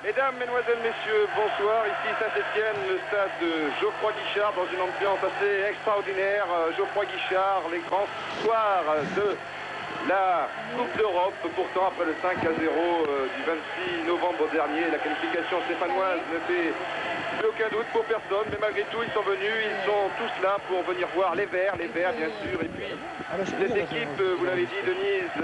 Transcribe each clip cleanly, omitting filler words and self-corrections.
Mesdames, Mesdemoiselles, Messieurs, bonsoir. Ici Saint-Etienne, le stade de Geoffroy Guichard, dans une ambiance assez extraordinaire. Geoffroy Guichard, les grands soirs de la Coupe d'Europe. Pourtant, après le 5-0 du 26 novembre dernier, la qualification stéphanoise ne fait plus aucun doute pour personne. Mais malgré tout, ils sont venus, ils sont tous là pour venir voir les Verts bien sûr. Et puis, cette équipe, vous l'avez dit, Denise,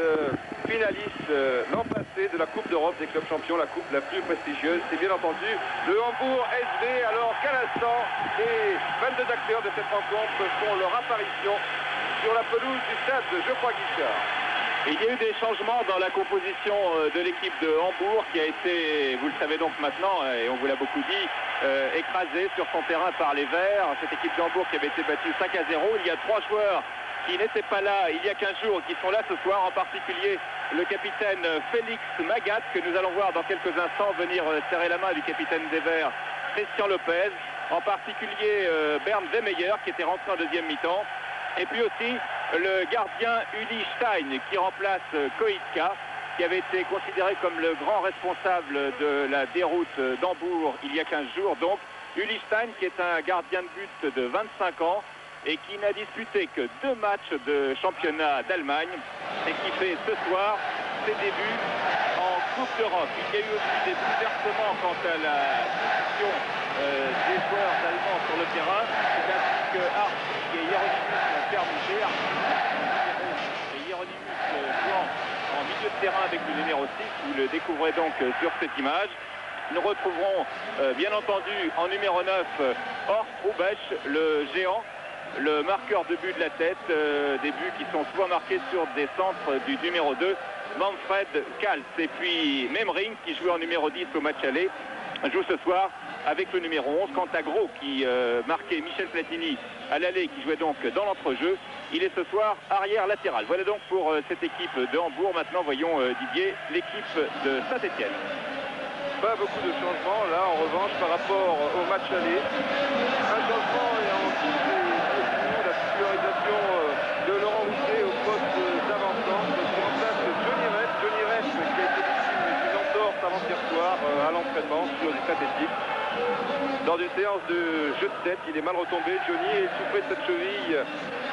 finaliste l'an passé de la Coupe d'Europe des clubs champions, la coupe la plus prestigieuse. C'est bien entendu le Hambourg SV. Alors qu'à l'instant, les 22 acteurs de cette rencontre font leur apparition sur la pelouse du stade de Geoffroy Guichard. Il y a eu des changements dans la composition de l'équipe de Hambourg qui a été, vous le savez donc maintenant, et on vous l'a beaucoup dit, écrasée sur son terrain par les Verts. Cette équipe de Hambourg qui avait été battue 5-0. Il y a 3 joueurs qui n'étaient pas là il y a 15 jours, qui sont là ce soir, en particulier le capitaine Félix Magat, que nous allons voir dans quelques instants venir serrer la main du capitaine des Verts, Christian Lopez, en particulier Bernd Wehmeyer, qui était rentré en deuxième mi-temps, et puis aussi le gardien Uli Stein, qui remplace Koitka, qui avait été considéré comme le grand responsable de la déroute d'Hambourg il y a 15 jours. Donc Uli Stein, qui est un gardien de but de 25 ans, et qui n'a disputé que 2 matchs de championnat d'Allemagne et qui fait ce soir ses débuts en Coupe d'Europe. Il y a eu aussi des bouleversements quant à la position des joueurs allemands sur le terrain. C'est ainsi que Hartwig et Hieronymus ont permuté. Et Hieronymus jouant en milieu de terrain avec le numéro 6. Vous le découvrez donc sur cette image. Nous retrouverons bien entendu en numéro 9 Horst Hrubesch, le géant, le marqueur de but de la tête, des buts qui sont souvent marqués sur des centres du numéro 2, Manfred Kals. Et puis Memring, qui jouait en numéro 10 au match aller, joue ce soir avec le numéro 11. Quant à Gros, qui marquait Michel Platini à l'aller, qui jouait donc dans l'entrejeu, il est ce soir arrière latéral. Voilà donc pour cette équipe de Hambourg. Maintenant, voyons Didier, l'équipe de Saint-Etienne. Pas beaucoup de changements là, en revanche, par rapport au match aller. Un changement et en la titularisation de Laurent Rousset au poste d'avant-centre qui remplace Johnny Ref, qui a été victime d'une entorse avant-hier soir à l'entraînement sur cette équipe. Dans une séance de jeu de tête, il est mal retombé. Johnny est souffré de cette cheville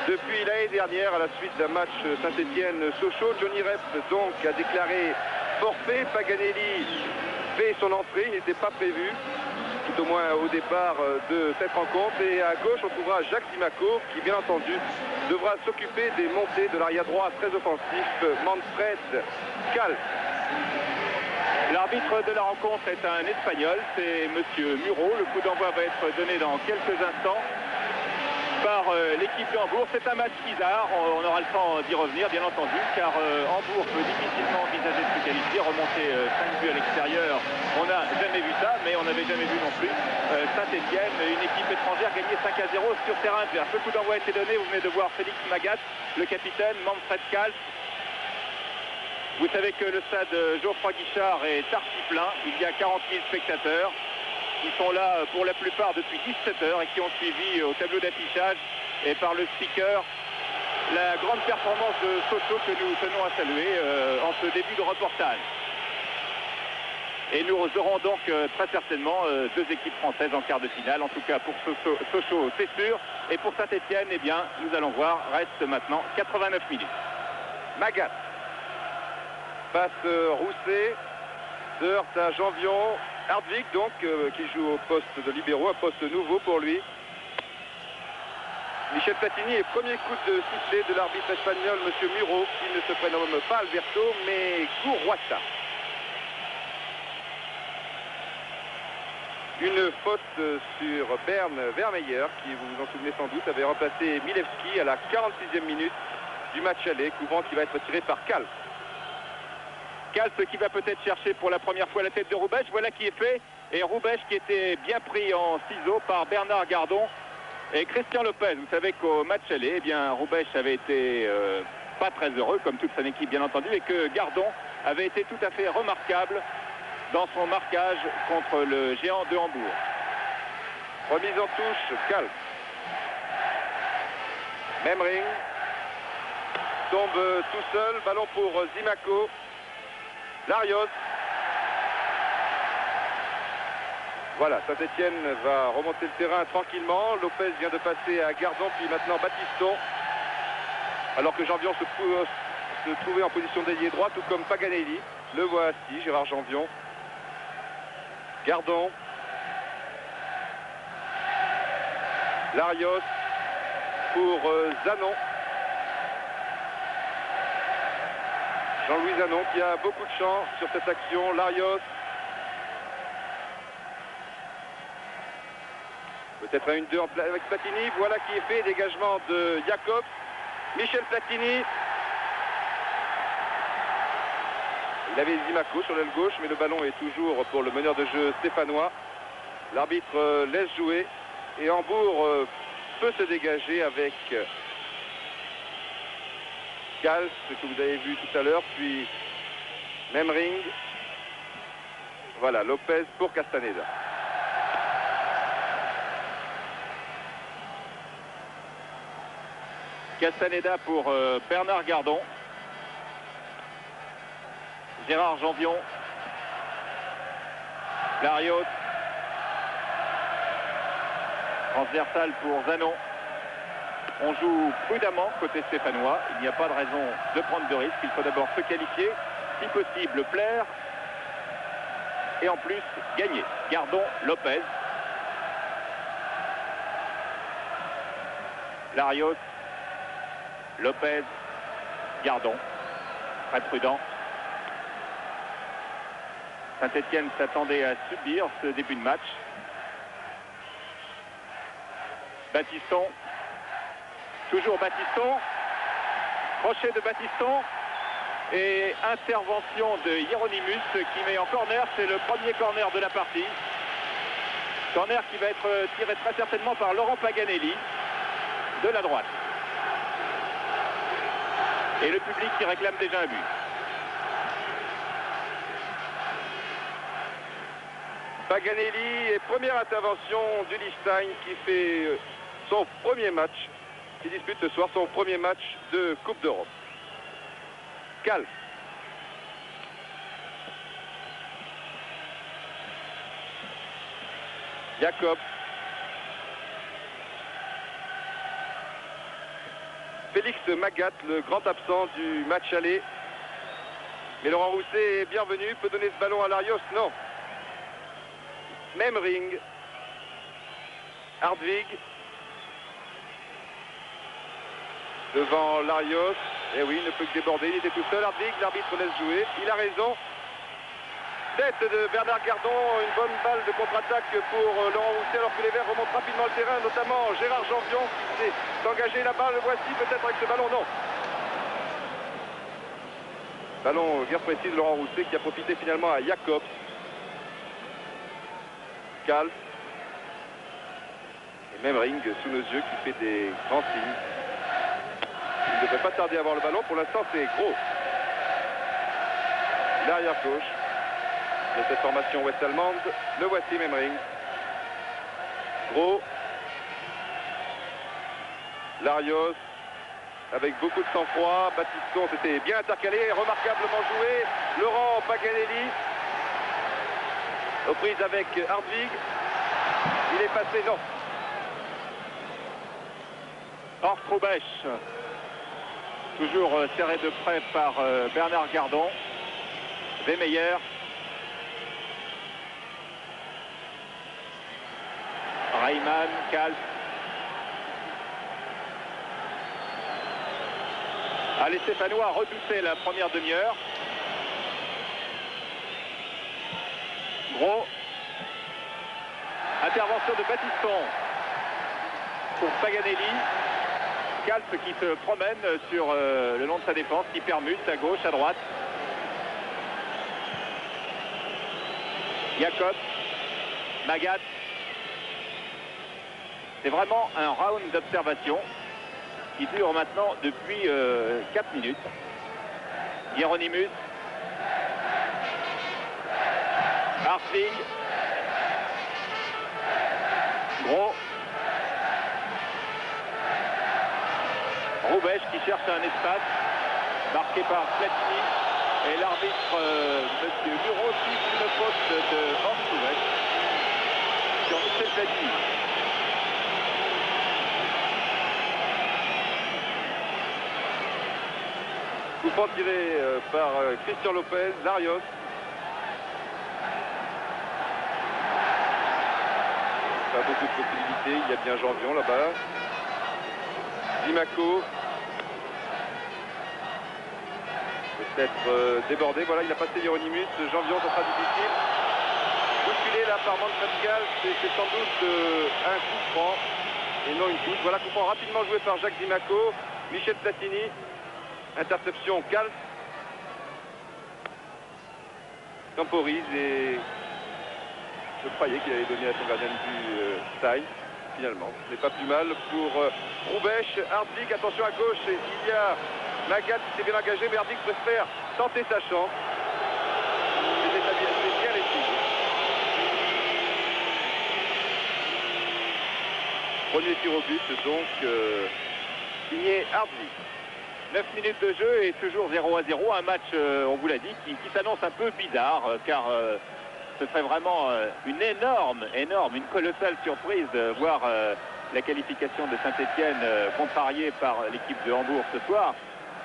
depuis l'année dernière à la suite d'un match Saint-Etienne-Sochaux. Johnny Ref donc a déclaré forfait. Paganelli fait son entrée, il n'était pas prévu, tout au moins au départ de cette rencontre. Et à gauche, on trouvera Jacques Simaco, qui bien entendu devra s'occuper des montées de l'arrière droit très offensif, Manfred Kals. L'arbitre de la rencontre est un Espagnol, c'est Monsieur Muro. Le coup d'envoi va être donné dans quelques instants par l'équipe de Hambourg. C'est un match bizarre, on aura le temps d'y revenir bien entendu, car Hambourg peut difficilement envisager de se qualifier, remonter 5 buts à l'extérieur. On n'a jamais vu ça, mais on n'avait jamais vu non plus Saint-Etienne, une équipe étrangère gagner 5-0 sur terrain adverse. Le coup d'envoi a été donné, vous venez de voir Félix Magat, le capitaine, Manfred Kals. Vous savez que le stade Geoffroy Guichard est archi plein, il y a 40 000 spectateurs qui sont là pour la plupart depuis 17 heures et qui ont suivi au tableau d'affichage et par le speaker la grande performance de Sochaux que nous tenons à saluer en ce début de reportage. Et nous aurons donc très certainement 2 équipes françaises en quart de finale, en tout cas pour Sochaux c'est sûr, et pour Saint-Etienne, eh bien nous allons voir, reste maintenant 89 minutes. Magat passe Rousset, se heurte à Janvion. Hartwig donc qui joue au poste de libéraux, un poste nouveau pour lui. Michel Platini et premier coup de sifflet de l'arbitre espagnol, Monsieur Muro, qui ne se prénomme pas Alberto mais Gourouata. Une faute sur Bernd Wehmeyer, qui, vous vous en souvenez sans doute, avait remplacé Milewski à la 46e minute du match aller, couvrant qui va être tiré par Kals. Kals qui va peut-être chercher pour la première fois la tête de Hrubesch, voilà qui est fait. Et Hrubesch qui était bien pris en ciseaux par Bernard Gardon et Christian Lopez. Vous savez qu'au match aller, eh bien Hrubesch avait été pas très heureux, comme toute son équipe bien entendu, et que Gardon avait été tout à fait remarquable dans son marquage contre le géant de Hambourg. Remise en touche, Kals. Memring tombe tout seul, ballon pour Simaco. Larios. Voilà, Saint-Etienne va remonter le terrain tranquillement. Lopez vient de passer à Gardon, puis maintenant Battiston. Alors que Janvion se trouvait en position d'ailier droit, tout comme Paganelli. Le voici, Gérard Janvion. Gardon. Larios pour Zanon. Jean-Louis Zanon qui a beaucoup de chance sur cette action. Larios. Peut-être un 1-2 avec Platini. Voilà qui est fait. Dégagement de Jacobs. Michel Platini. Il avait Zimaco sur l'aile gauche, mais le ballon est toujours pour le meneur de jeu stéphanois. L'arbitre laisse jouer. Et Hambourg peut se dégager avec Kals, que vous avez vu tout à l'heure, puis Memring. Voilà, Lopez pour Castaneda. Castaneda pour Bernard Gardon. Gérard Janvion. Larios. Transversal pour Zanon. On joue prudemment côté stéphanois. Il n'y a pas de raison de prendre de risque. Il faut d'abord se qualifier, si possible plaire et en plus gagner. Gardon, Lopez. Larios. Lopez. Gardon. Très prudent. Saint-Etienne s'attendait à subir ce début de match. Battiston. Toujours Battiston. Crochet de Battiston. Et intervention de Hieronymus qui met en corner. C'est le premier corner de la partie. Corner qui va être tiré très certainement par Laurent Paganelli de la droite. Et le public qui réclame déjà un but. Paganelli et première intervention du Liechtenstein qui fait son premier match, qui dispute ce soir son premier match de Coupe d'Europe. Kals. Jacob. Félix Magath, le grand absent du match aller. Mais Laurent Rousset est bienvenu, peut donner ce ballon à Larios, non. Memring. Hardwig. Devant Larios. Eh oui, il ne peut que déborder, il était tout seul. Hardwig, l'arbitre laisse jouer. Il a raison. Tête de Bernard Gardon, une bonne balle de contre-attaque pour Laurent Rousset alors que les Verts remontent rapidement le terrain, notamment Gérard Janvion qui s'est engagé là-bas. Le voici peut-être avec ce ballon, non. Ballon bien précis de Laurent Rousset qui a profité finalement à Jacobs. Kals. Et Memring sous nos yeux qui fait des grands signes. Il ne devrait pas tarder à avoir le ballon. Pour l'instant, c'est Gros. L'arrière gauche de cette formation ouest-allemande. Le voici, Memring. Gros. Larios. Avec beaucoup de sang-froid. Battiston, c'était bien intercalé. Remarquablement joué. Laurent Paganelli. Aux prises avec Hardwig. Il est passé, non. Orthrobech. Toujours serré de près par Bernard Gardon. Vemeyer. Reimann, Kals. Les Stéphanois redoutaient la première demi-heure. Gros. Intervention de Battiston pour Paganelli. Kals qui se promène sur le long de sa défense, qui permute à gauche, à droite. Jacob. Magath. C'est vraiment un round d'observation qui dure maintenant depuis 4 minutes. Hieronymus. Hardwig. Gros. Roubèche qui cherche un espace. Marqué par Platini. Et l'arbitre, M. Bureau, siffle une faute de Orthrobech. Platini. Coup franc tiré par Christian Lopez, Larios. Pas beaucoup de possibilités, il y a bien Janvion là-bas. Dimaco. Peut-être débordé, voilà, il a passé Hieronymus. Janvion, ça sera difficile. Bousculé là par Pascal, c'est sans doute un coup franc et non une touche. Voilà, coup franc rapidement joué par Jacques Dimaco. Michel Platini. Interception Calf. Temporise et je croyais qu'il allait donner à son gardien de but Stein. Finalement, ce n'est pas plus mal pour Roubèche. Hartwig, attention à gauche, il y a Magat qui s'est bien engagé, mais Hartwig préfère tenter sa chance. C'est bien essayé. Premier tir au but, donc signé Hartwig. 9 minutes de jeu et toujours 0-0. Un match, on vous l'a dit, qui s'annonce un peu bizarre, car ce serait vraiment une énorme, une colossale surprise de voir la qualification de Saint-Etienne contrariée par l'équipe de Hambourg ce soir.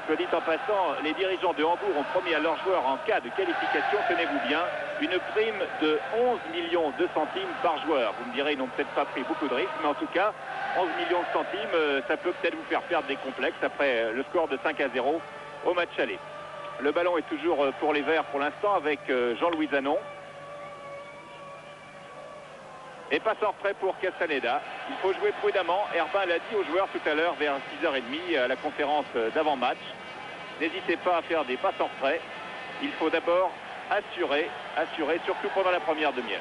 Soit dit en passant, les dirigeants de Hambourg ont promis à leurs joueurs en cas de qualification, tenez-vous bien, une prime de 11 millions de centimes par joueur. Vous me direz, ils n'ont peut-être pas pris beaucoup de risques, mais en tout cas, 11 millions de centimes, ça peut peut-être vous faire perdre des complexes après le score de 5-0 au match aller. Le ballon est toujours pour les Verts pour l'instant avec Jean-Louis Zanon. Et passe en retrait pour Castaneda. Il faut jouer prudemment. Herbin l'a dit aux joueurs tout à l'heure vers 6h30 à la conférence d'avant-match. N'hésitez pas à faire des passes en retrait. Il faut d'abord assurer, surtout pendant la première demi-heure.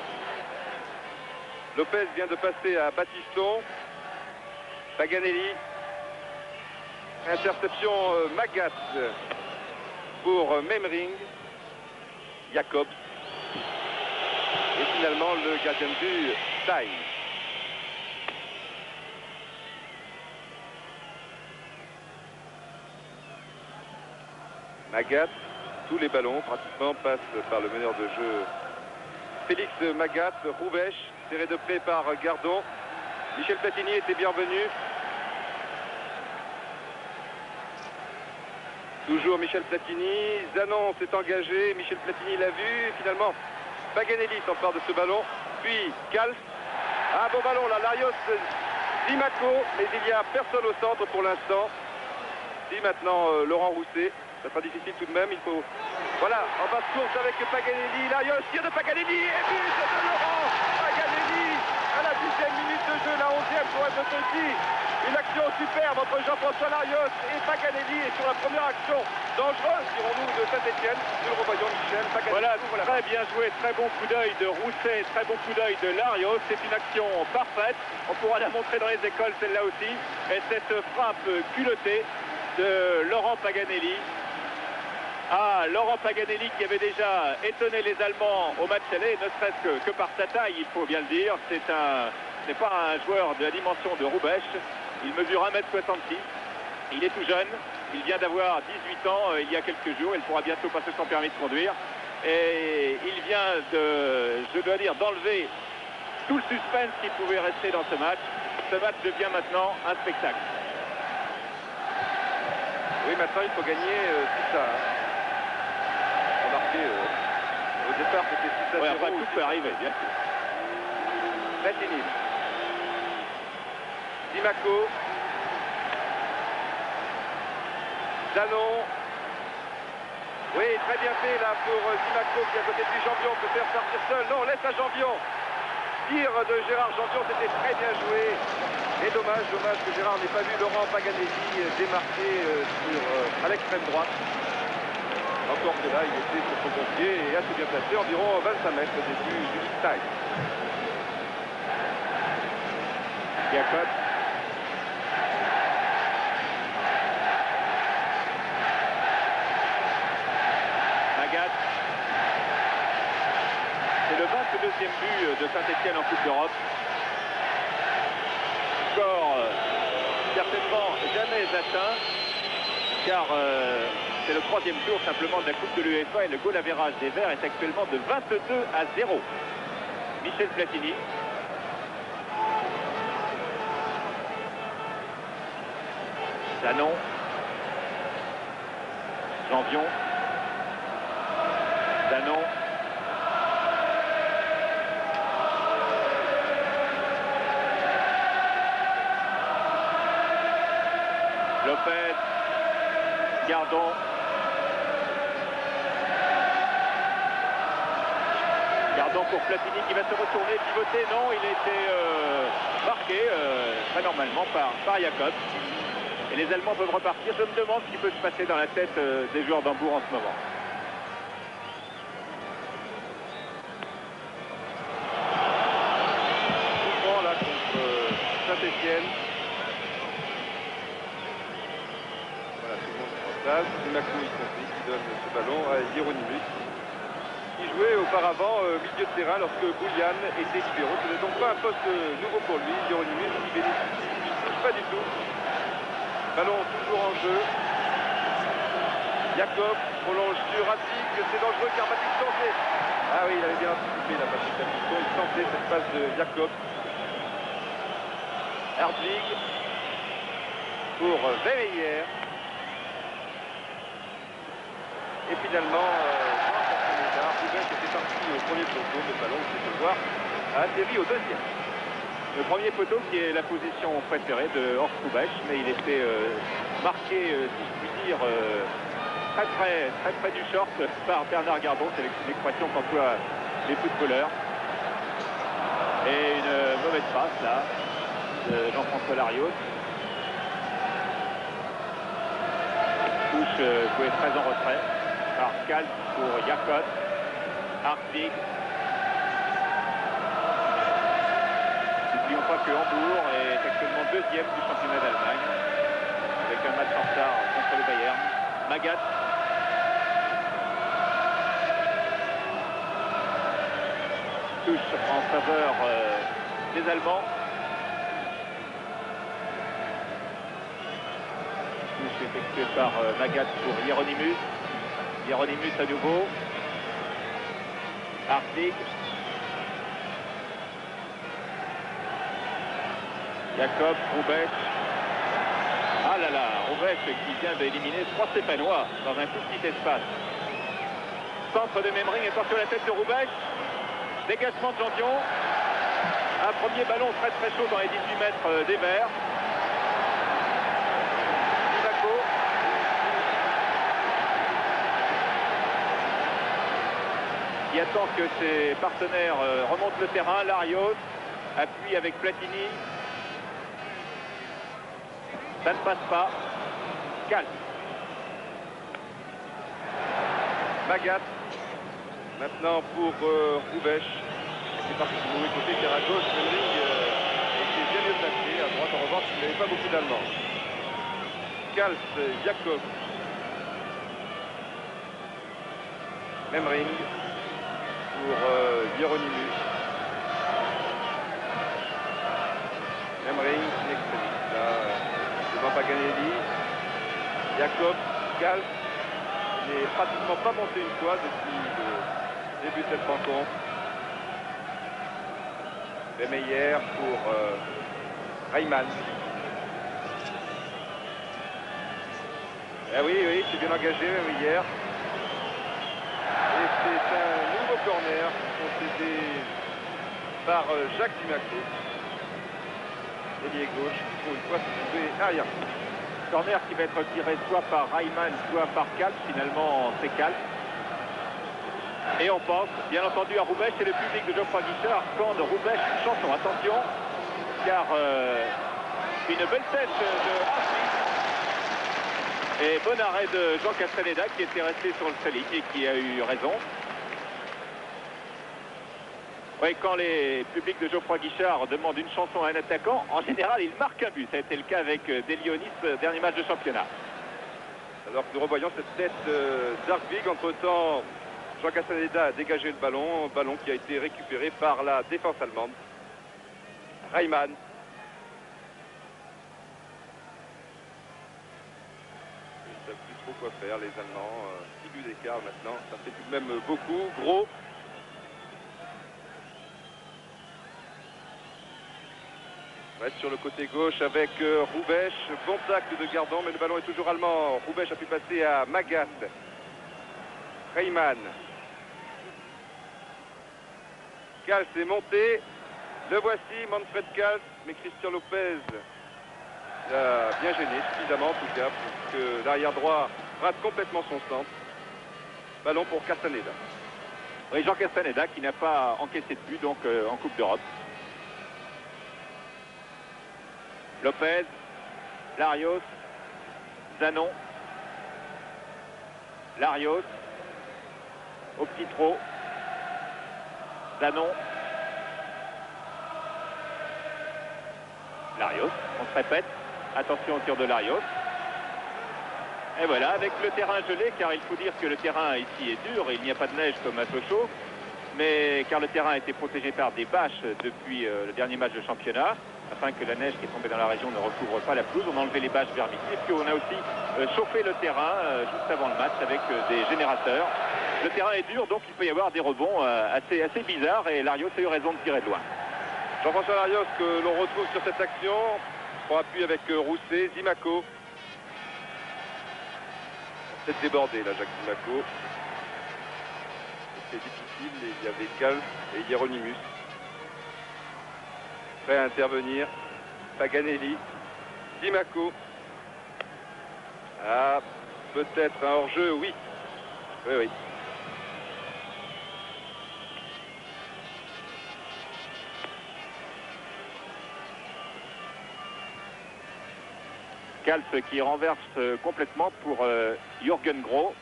Lopez vient de passer à Battiston. Paganelli. Interception Magat pour Memring. Jacobs. Et finalement le gardien de but Stein. Magat, tous les ballons pratiquement passent par le meneur de jeu Félix Magat. Roubèche, serré de près par Gardon. Michel Platini était bienvenu. Toujours Michel Platini. Zanon s'est engagé. Michel Platini l'a vu. Finalement, Paganelli s'empare de ce ballon. Puis Calf. Un beau ballon là. Larios, Dimaco. Mais il n'y a personne au centre pour l'instant. Si maintenant Laurent Rousset. Ça sera difficile tout de même. Il faut. Voilà, en basse course avec Paganelli. Larios, tir de Paganelli. Et but de Laurent Paganelli. À la 10e minute de jeu, la 11e pour être petit. Une action superbe entre Jean-François Larios et Paganelli. Et sur la première action dangereuse, dirons-nous, de Saint-Etienne, nous le revoyons Michel. Paganelli. Voilà, très bien joué, très bon coup d'œil de Rousset, très bon coup d'œil de Larios. C'est une action parfaite. On pourra la montrer dans les écoles, celle-là aussi. Et cette frappe culottée de Laurent Paganelli. Ah, Laurent Paganelli qui avait déjà étonné les Allemands au match aller, ne serait-ce que par sa taille, il faut bien le dire. C'est pas un joueur de la dimension de Roubèche. Il mesure 1m66. Il est tout jeune. Il vient d'avoir 18 ans il y a quelques jours. Il pourra bientôt passer son permis de conduire. Et il vient je dois dire, d'enlever tout le suspense qui pouvait rester dans ce match. Ce match devient maintenant un spectacle. Oui, maintenant il faut gagner tout ça. Remarquez, au départ c'était 6-0. Ouais, enfin, tout peut arriver, bien sûr. Platini. Dimaco. Zanon. Oui, très bien fait là pour Dimaco qui à côté de lui. Janvion peut faire sortir seul. Non, laisse à Janvion. Tir de Gérard Janvion, c'était très bien joué. Et dommage que Gérard n'ait pas vu Laurent Paganelli démarquer à l'extrême droite. Encore que là, il était sur son bon pied et assez bien placé, environ 25 mètres au début du stade. Jacob. Magat. C'est le 22e but de Saint-Etienne en Coupe d'Europe. Score certainement jamais atteint, car c'est le 3e tour simplement de la Coupe de l'UEFA et le goal average des Verts est actuellement de 22-0. Michel Platini. Danon. Janvion. Danon. Lopez. Gardon. Gardon pour Platini qui va se retourner, pivoter. Non, il a été marqué très normalement par Jacob. Et les Allemands peuvent repartir. Je me demande ce qui peut se passer dans la tête des joueurs d'Hambourg en ce moment. Souvent là contre Saint-Etienne. Voilà, tout le monde est en place. Dimaco y compris qui donne ce ballon à Hieronymus, qui jouait auparavant milieu de terrain lorsque Boulian était libéraux. Ce n'est donc pas un poste nouveau pour lui. Hieronymus qui bénéficie pas du tout. Ballon toujours en jeu. Jacob prolonge sur Rapide, c'est dangereux car Patrick tentait. Ah oui, il avait bien anticipé la Patrick Piston. Il tentait cette passe de Jacob. Erdvig pour Vemeyer. Et finalement, Roubaix était parti au premier poteau, le ballon, c'est de voir, a atterri au deuxième. Le premier poteau qui est la position préférée de Horst Roubaix, mais il était marqué, si je puis dire, très près du short par Bernard Gardon. C'est l'expression qu'emploient les footballeurs. Et une mauvaise passe là de Jean-François Larios. Touche jouée très en retrait par Kals pour Jacob. Hartwig. N'oublions pas que Hambourg est actuellement deuxième du championnat d'Allemagne, avec un match en retard contre le Bayern. Magat. Touche en faveur des Allemands. Touche effectuée par Magat pour Hieronymus. Hieronymus à nouveau. Hartwig. Jacob, Roubaix. Ah là là, Roubaix qui vient d'éliminer 3 Stéphanois dans un tout petit espace. Centre de Memering, attention à la tête de Roubaix. Dégagement de Janvion. Un premier ballon très chaud dans les 18 mètres des Verts. Dimaco. Qui attend que ses partenaires remontent le terrain. Larios appuie avec Platini. Ça ne passe pas. Kals. Magat. Maintenant pour Roubaix. C'est parti du mauvais côté car à gauche, Memering était bien mieux placé. À droite, en revanche, il n'avait pas beaucoup d'Allemands. Kals, Jacob. Memering pour Hieronymus. Memering, in extremis. Là, devant Paganelli. Jacob, Kals. Il n'est pratiquement pas monté une fois depuis le début de cette rencontre. Vemeyer pour Reimann. Ah oui, c'est bien engagé Vemeyer. Et c'est un nouveau corner concédé par Jacques Dimaco. Ailier gauche qui pour une fois se trouvait arrière. Corner qui va être tiré soit par Reimann, soit par Kals. Finalement, c'est Kals. Et on pense, bien entendu, à Roubaix et le public de Geoffroy Guichard quand Roubaix une chanson. Attention, car une belle tête de Hartwig. Et bon arrêt de Jean Castaneda qui était resté sur le ligne et qui a eu raison. Oui, quand les publics de Geoffroy Guichard demandent une chanson à un attaquant, en général, il marque un but. Ça a été le cas avec Delionis, dernier match de championnat. Alors que nous revoyons cette tête d'Hartwig. Entre-temps, Jean Castaneda a dégagé le ballon qui a été récupéré par la défense allemande. Reimann. Ils ne savent plus trop quoi faire, les Allemands. 6 buts d'écart maintenant, ça fait tout de même beaucoup. Gros. va être sur le côté gauche avec Roubèche. Bon tacle de Gardon, mais le ballon est toujours allemand. Roubèche a pu passer à Magat. Reimann. Kals est monté. Le voici, Manfred Kals, mais Christian Lopez l'a bien gêné, suffisamment en tout cas, pour que l'arrière droit rate complètement son centre. Ballon pour Castaneda. Oui, Jean Castaneda qui n'a pas encaissé de but donc en Coupe d'Europe. Lopez, Larios, Zanon, Larios, au petit trot, Zanon, Larios, on se répète, attention au tir de Larios. Et voilà, avec le terrain gelé, car il faut dire que le terrain ici est dur, et il n'y a pas de neige comme à Sochaux, mais car le terrain a été protégé par des bâches depuis le dernier match de championnat, afin que la neige qui est tombée dans la région ne recouvre pas la pelouse. On a enlevé les bâches vermicées, et puis on a aussi chauffé le terrain juste avant le match avec des générateurs. Le terrain est dur, donc il peut y avoir des rebonds assez bizarres, et Larios a eu raison de tirer de loin. Jean-François Larios que l'on retrouve sur cette action, pour appui avec Rousset, Zimaco. C'est débordé là, Jacques Zimaco. C'est difficile, et il y avait Kals et Hieronymus. Prêt à intervenir, Paganelli, Zimaco. Ah, peut-être un hors-jeu, oui. Oui. Kals qui renverse complètement pour Jürgen Gros.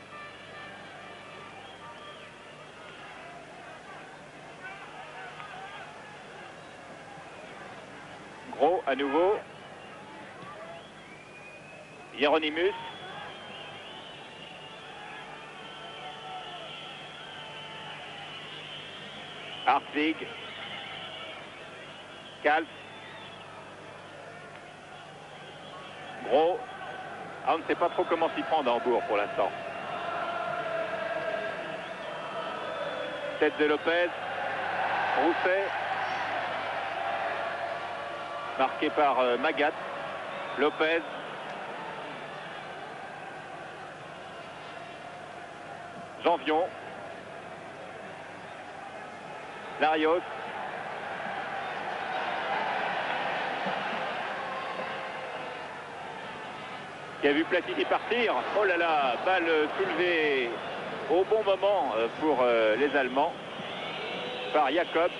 Gros à nouveau. Hieronymus. Hartwig. Kals. Gros. Ah, on ne sait pas trop comment s'y prendre à Hambourg pour l'instant. Tête de Lopez. Rousset. Marqué par Magat. Lopez. Janvion. Larios. Qui a vu Platini partir. Oh là là, balle soulevée au bon moment pour les Allemands par Jacob.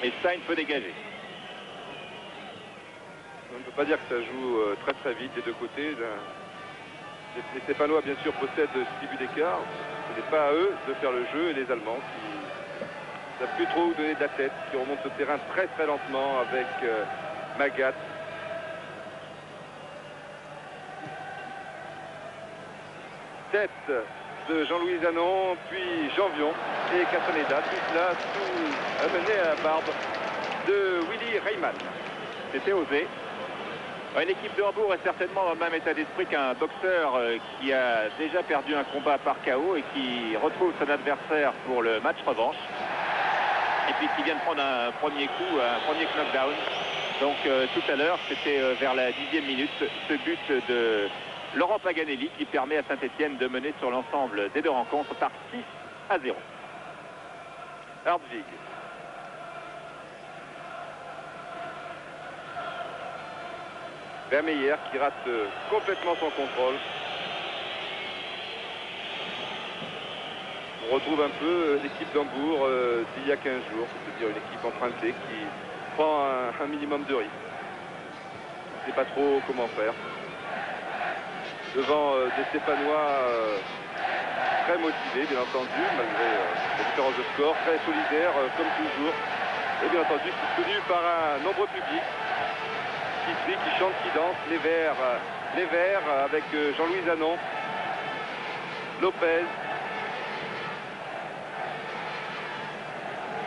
Et Stein peut dégager. On ne peut pas dire que ça joue très vite des deux côtés. Les Stéphanois, bien sûr, possèdent 6 buts d'écart. Ce n'est pas à eux de faire le jeu, et les Allemands qui ne savent plus trop où donner de la tête, qui remontent le terrain très lentement avec Magat. Tête de Jean-Louis Zanon, puis Janvion et Castaneda. Tout cela amené à la barbe de Willy Reimann. C'était osé. L'équipe de Hambourg est certainement dans le même état d'esprit qu'un boxeur qui a déjà perdu un combat par KO et qui retrouve son adversaire pour le match revanche. Et puis qui vient de prendre un premier coup, un premier knockdown. Donc tout à l'heure, c'était vers la 10e minute, ce but de Laurent Paganelli qui permet à Saint-Etienne de mener sur l'ensemble des deux rencontres par 6-0. Hartwig. Vermeyer qui rate complètement son contrôle. On retrouve un peu l'équipe d'Hambourg d'il y a 15 jours, c'est-à-dire une équipe empruntée qui prend un minimum de risque. On ne sait pas trop comment faire. Devant des Stéphanois très motivés, bien entendu, malgré la différence de score, très solidaires comme toujours. Et bien entendu, soutenu par un nombreux public qui chante, qui danse, les Verts avec Jean-Louis Zanon, Lopez,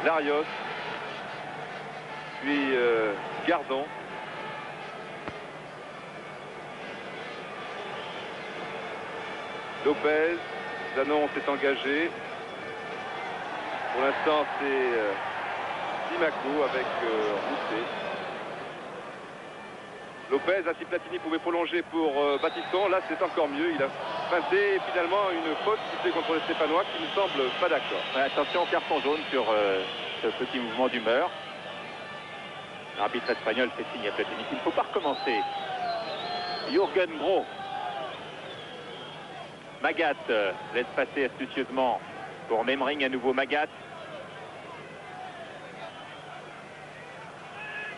Larios, puis Gardon. Lopez, Zanon s'est engagé. Pour l'instant, c'est Zimaco avec Rousset. Lopez, si Platini pouvait prolonger pour Battiston, là c'est encore mieux. Il a feinté finalement une faute qui fait contre les Stéphanois qui ne semble pas d'accord. Ouais, attention, carton jaune sur ce petit mouvement d'humeur. L'arbitre espagnol fait signe à Platini qu'il ne faut pas recommencer. Jürgen Gros. Magat laisse passer astucieusement pour Memring, à nouveau Magat.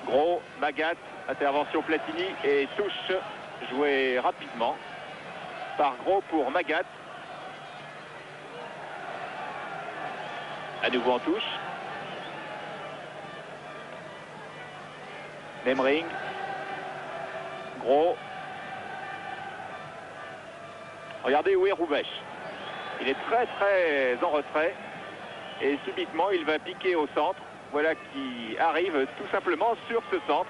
Gros, Magat, intervention Platini et touche jouée rapidement par Gros pour Magat. À nouveau en touche. Memring. Gros. Regardez où est Roubesch. Il est très en retrait. Et subitement, il va piquer au centre. Voilà qui arrive tout simplement sur ce centre.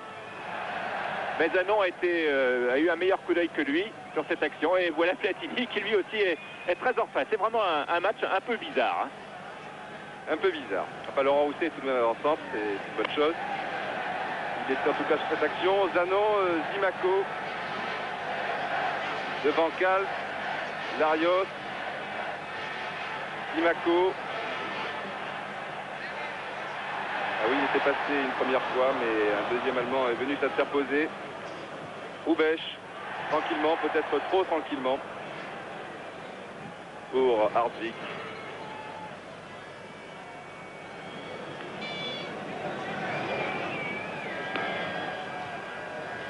Mezzano a eu un meilleur coup d'œil que lui sur cette action. Et voilà Platini qui lui aussi est très en face. C'est vraiment un match un peu bizarre. Un peu bizarre. Enfin, Laurent Rousset est tout de même en centre, c'est une bonne chose. Il était en tout cas sur cette action. Zanon, Zimaco, devant Cal, Larios, Zimaco. Ah oui, il était passé une première fois, mais un deuxième Allemand est venu s'interposer. Roubesch, tranquillement, peut-être trop tranquillement, pour Hartwig.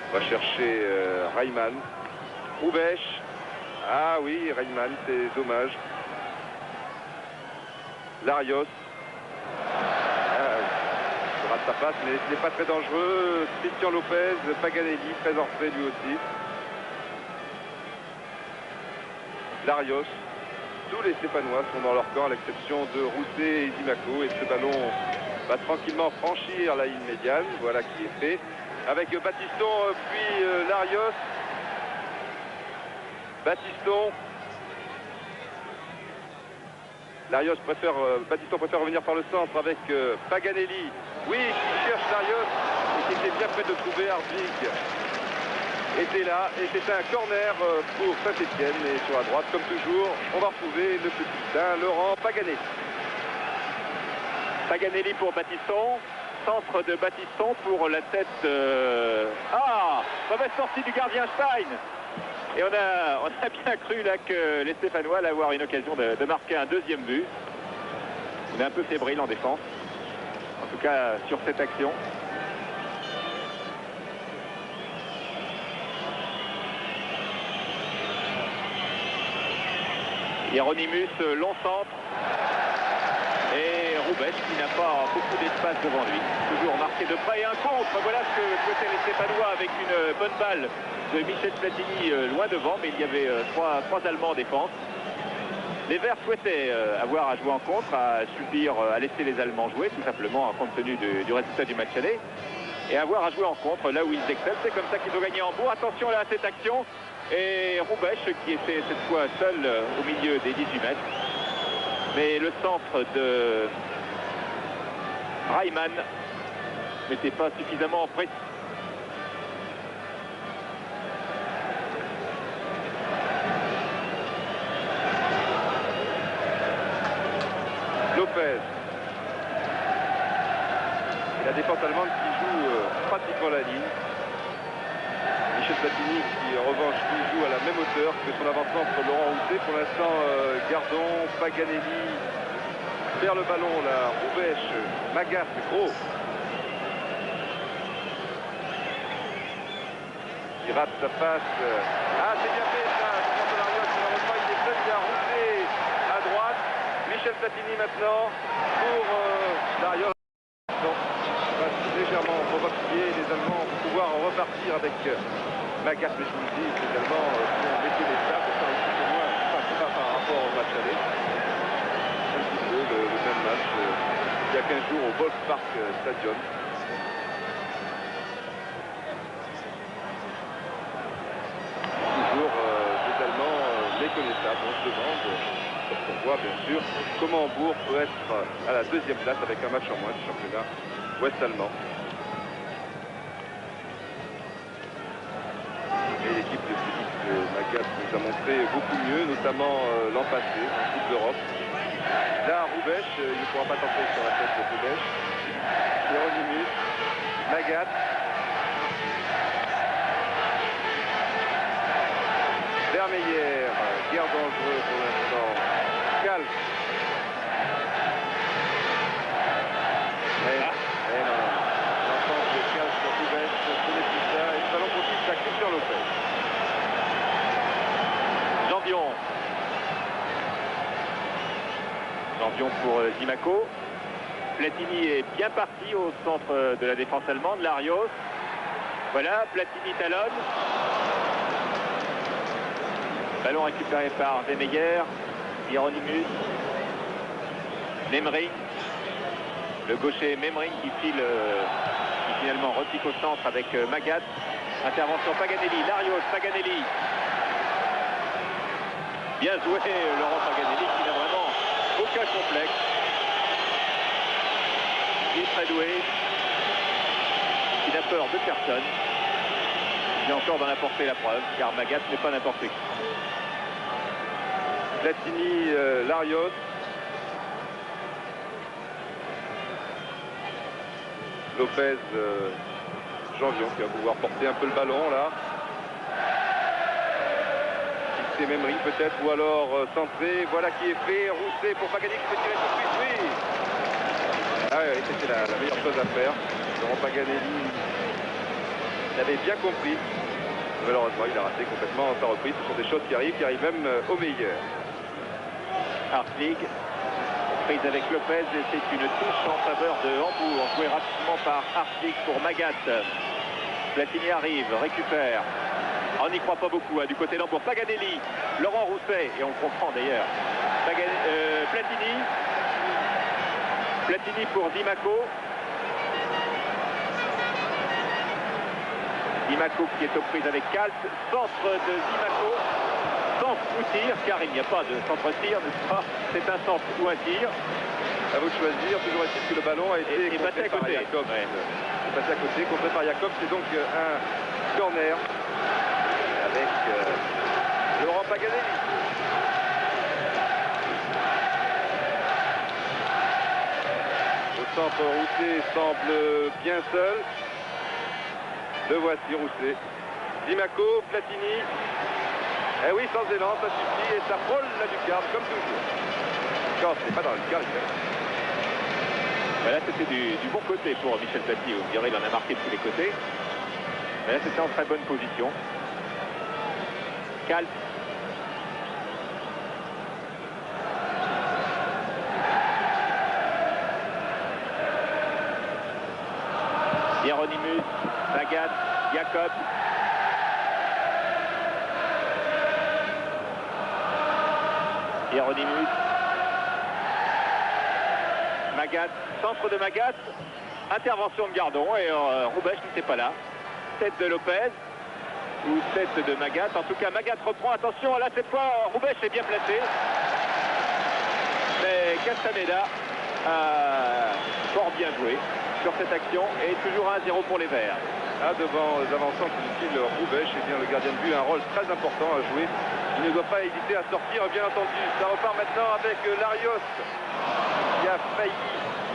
On va chercher Reimann. Roubesch. Ah oui, Reimann, c'est dommage. Larios. Rate sa passe, mais ce n'est pas très dangereux. Christian Lopez, Paganelli, très en retrait lui aussi. Larios. Tous les Stéphanois sont dans leur camp, à l'exception de Rousset et Zimaco. Et ce ballon va tranquillement franchir la ligne médiane. Voilà qui est fait. Avec Battiston, puis Larios. Battiston. Battiston préfère revenir par le centre avec Paganelli. Oui, qui cherche Larios et qui était bien près de trouver Hartwig. Était là et c'est un corner pour Saint-Etienne. Et sur la droite, comme toujours, on va retrouver le petit Laurent Paganelli. Paganelli pour Battiston. Centre de Battiston pour la tête. Mauvaise sortie du gardien Stein. Et on a bien cru là que les Stéphanois allaient avoir une occasion de marquer un deuxième but. On est un peu fébrile en défense. En tout cas sur cette action. Hieronymus, long centre. Et Roubesch qui n'a pas beaucoup d'espace devant lui. Toujours marqué de près et un contre. Voilà ce que souhaitaient les Stéphanois avec une bonne balle de Michel Platini loin devant. Mais il y avait trois Allemands en défense. Les Verts souhaitaient avoir à jouer en contre, à laisser les Allemands jouer, tout simplement compte tenu du résultat du match aller. Et avoir à jouer en contre là où ils excellent. C'est comme ça qu'ils ont gagné Hambourg. Attention là à cette action. Et Roubesch qui était cette fois seul au milieu des 18 mètres. Mais le centre de Reimann n'était pas suffisamment précis. Lopez. Et la défense allemande qui joue pratiquement la ligne. Michel Platini qui en revanche lui joue à la même hauteur que son avant-centre Laurent Rousset. Pour l'instant, Gardon, Paganelli vers le ballon là, Roubesch, Magat, Gros. Il rate sa passe. Ah, c'est bien fait ça, malheureusement il est très bien Rousset à droite. Michel Platini maintenant pour Larios. Légèrement provoqué, les Allemands vont pouvoir repartir avec Magat, mais je vous le dis, les Allemands vont baisser les tables, ça va être loin, pas par rapport au match aller. Un petit peu le même match il y a 15 jours au Volkspark Stadium. Toujours des Allemands méconnaissables, on se demande, on voit bien sûr comment Hambourg peut être à la deuxième place avec un match en moins du championnat ouest allemand. Magat nous a montré beaucoup mieux, notamment l'an passé, en Coupe d'Europe. Là, Roubèche, il ne pourra pas tenter sur la tête de Roubèche. Hieronymus, Magat. Vermeyer, guerre dangereux pour l'instant. Cal. Non. L'ensemble de Cal sur Roubèche, ce n'est plus ça. Et le ballon profite à Christian Lopez. Jambion pour Dimaco. Platini est bien parti au centre de la défense allemande. Larios. Voilà, Platini talonne. Ballon récupéré par Vermeyer. Hieronymus. Memring. Le gaucher Memring qui finalement repique au centre avec Magat. Intervention Paganelli. Larios, Paganelli. Bien joué Laurent Paganelli qui n'a vraiment aucun complexe. Il est très doué. Il n'a peur de personne. Il est encore d'en apporter la preuve, car Magat n'est pas n'importe qui. Platini, Larios. Lopez, Janvion qui va pouvoir porter un peu le ballon là. C'est Memring peut-être, ou alors centré. Voilà qui est fait. Rousset pour Paganelli qui peut tirer tout de suite. Oui. Ah oui, c'était la meilleure chose à faire. Laurent Paganelli l'avait bien compris. Malheureusement, il a raté complètement sa reprise. Ce sont des choses qui arrivent même au meilleur. Hartwig, prise avec Lopez, et c'est une touche en faveur de Hambourg, joué rapidement par Hartwig pour Magat. Platini arrive, récupère. On n'y croit pas beaucoup du côté d'Hambourg. Paganelli, Laurent Rousset, et on comprend d'ailleurs. Platini. Platini pour Dimaco. Dimaco qui est aux prises avec Kalt. Centre de Dimaco. Centre ou tir, car il n'y a pas de centre-tir, n'est-ce pas? C'est un centre ou un tir. À vous de choisir. Toujours est-il que le ballon a été passé à côté. Jacob. Ouais. Passé à côté, contré par Jacob. C'est donc un corner avec Laurent Paganelli. Le centre Rousset semble bien seul. Le voici Rousset. Dimaco, Platini. Eh oui, sans élan, ça suffit et ça frôle la lucarne comme toujours. Quand c'est pas dans la lucarne, Voilà, c'était du bon côté pour Michel Platini. Vous direz, il en a marqué de tous les côtés. Mais là, c'était en très bonne position. Kalt. Hieronymus, Magat, Jacob. Hieronymus. Magat, centre de Magat. Intervention de Gardon et Roubèche n'était pas là. Tête de Lopez. Ou tête de Magat. En tout cas, Magat reprend. Attention, là, cette fois, Roubèche est bien placé. Mais Castaneda a fort bien joué sur cette action. Et toujours 1-0 pour les Verts. Devant les avançants inutiles, Roubèche, et bien le gardien de but a un rôle très important à jouer. Il ne doit pas hésiter à sortir, bien entendu. Ça repart maintenant avec Larios, qui a failli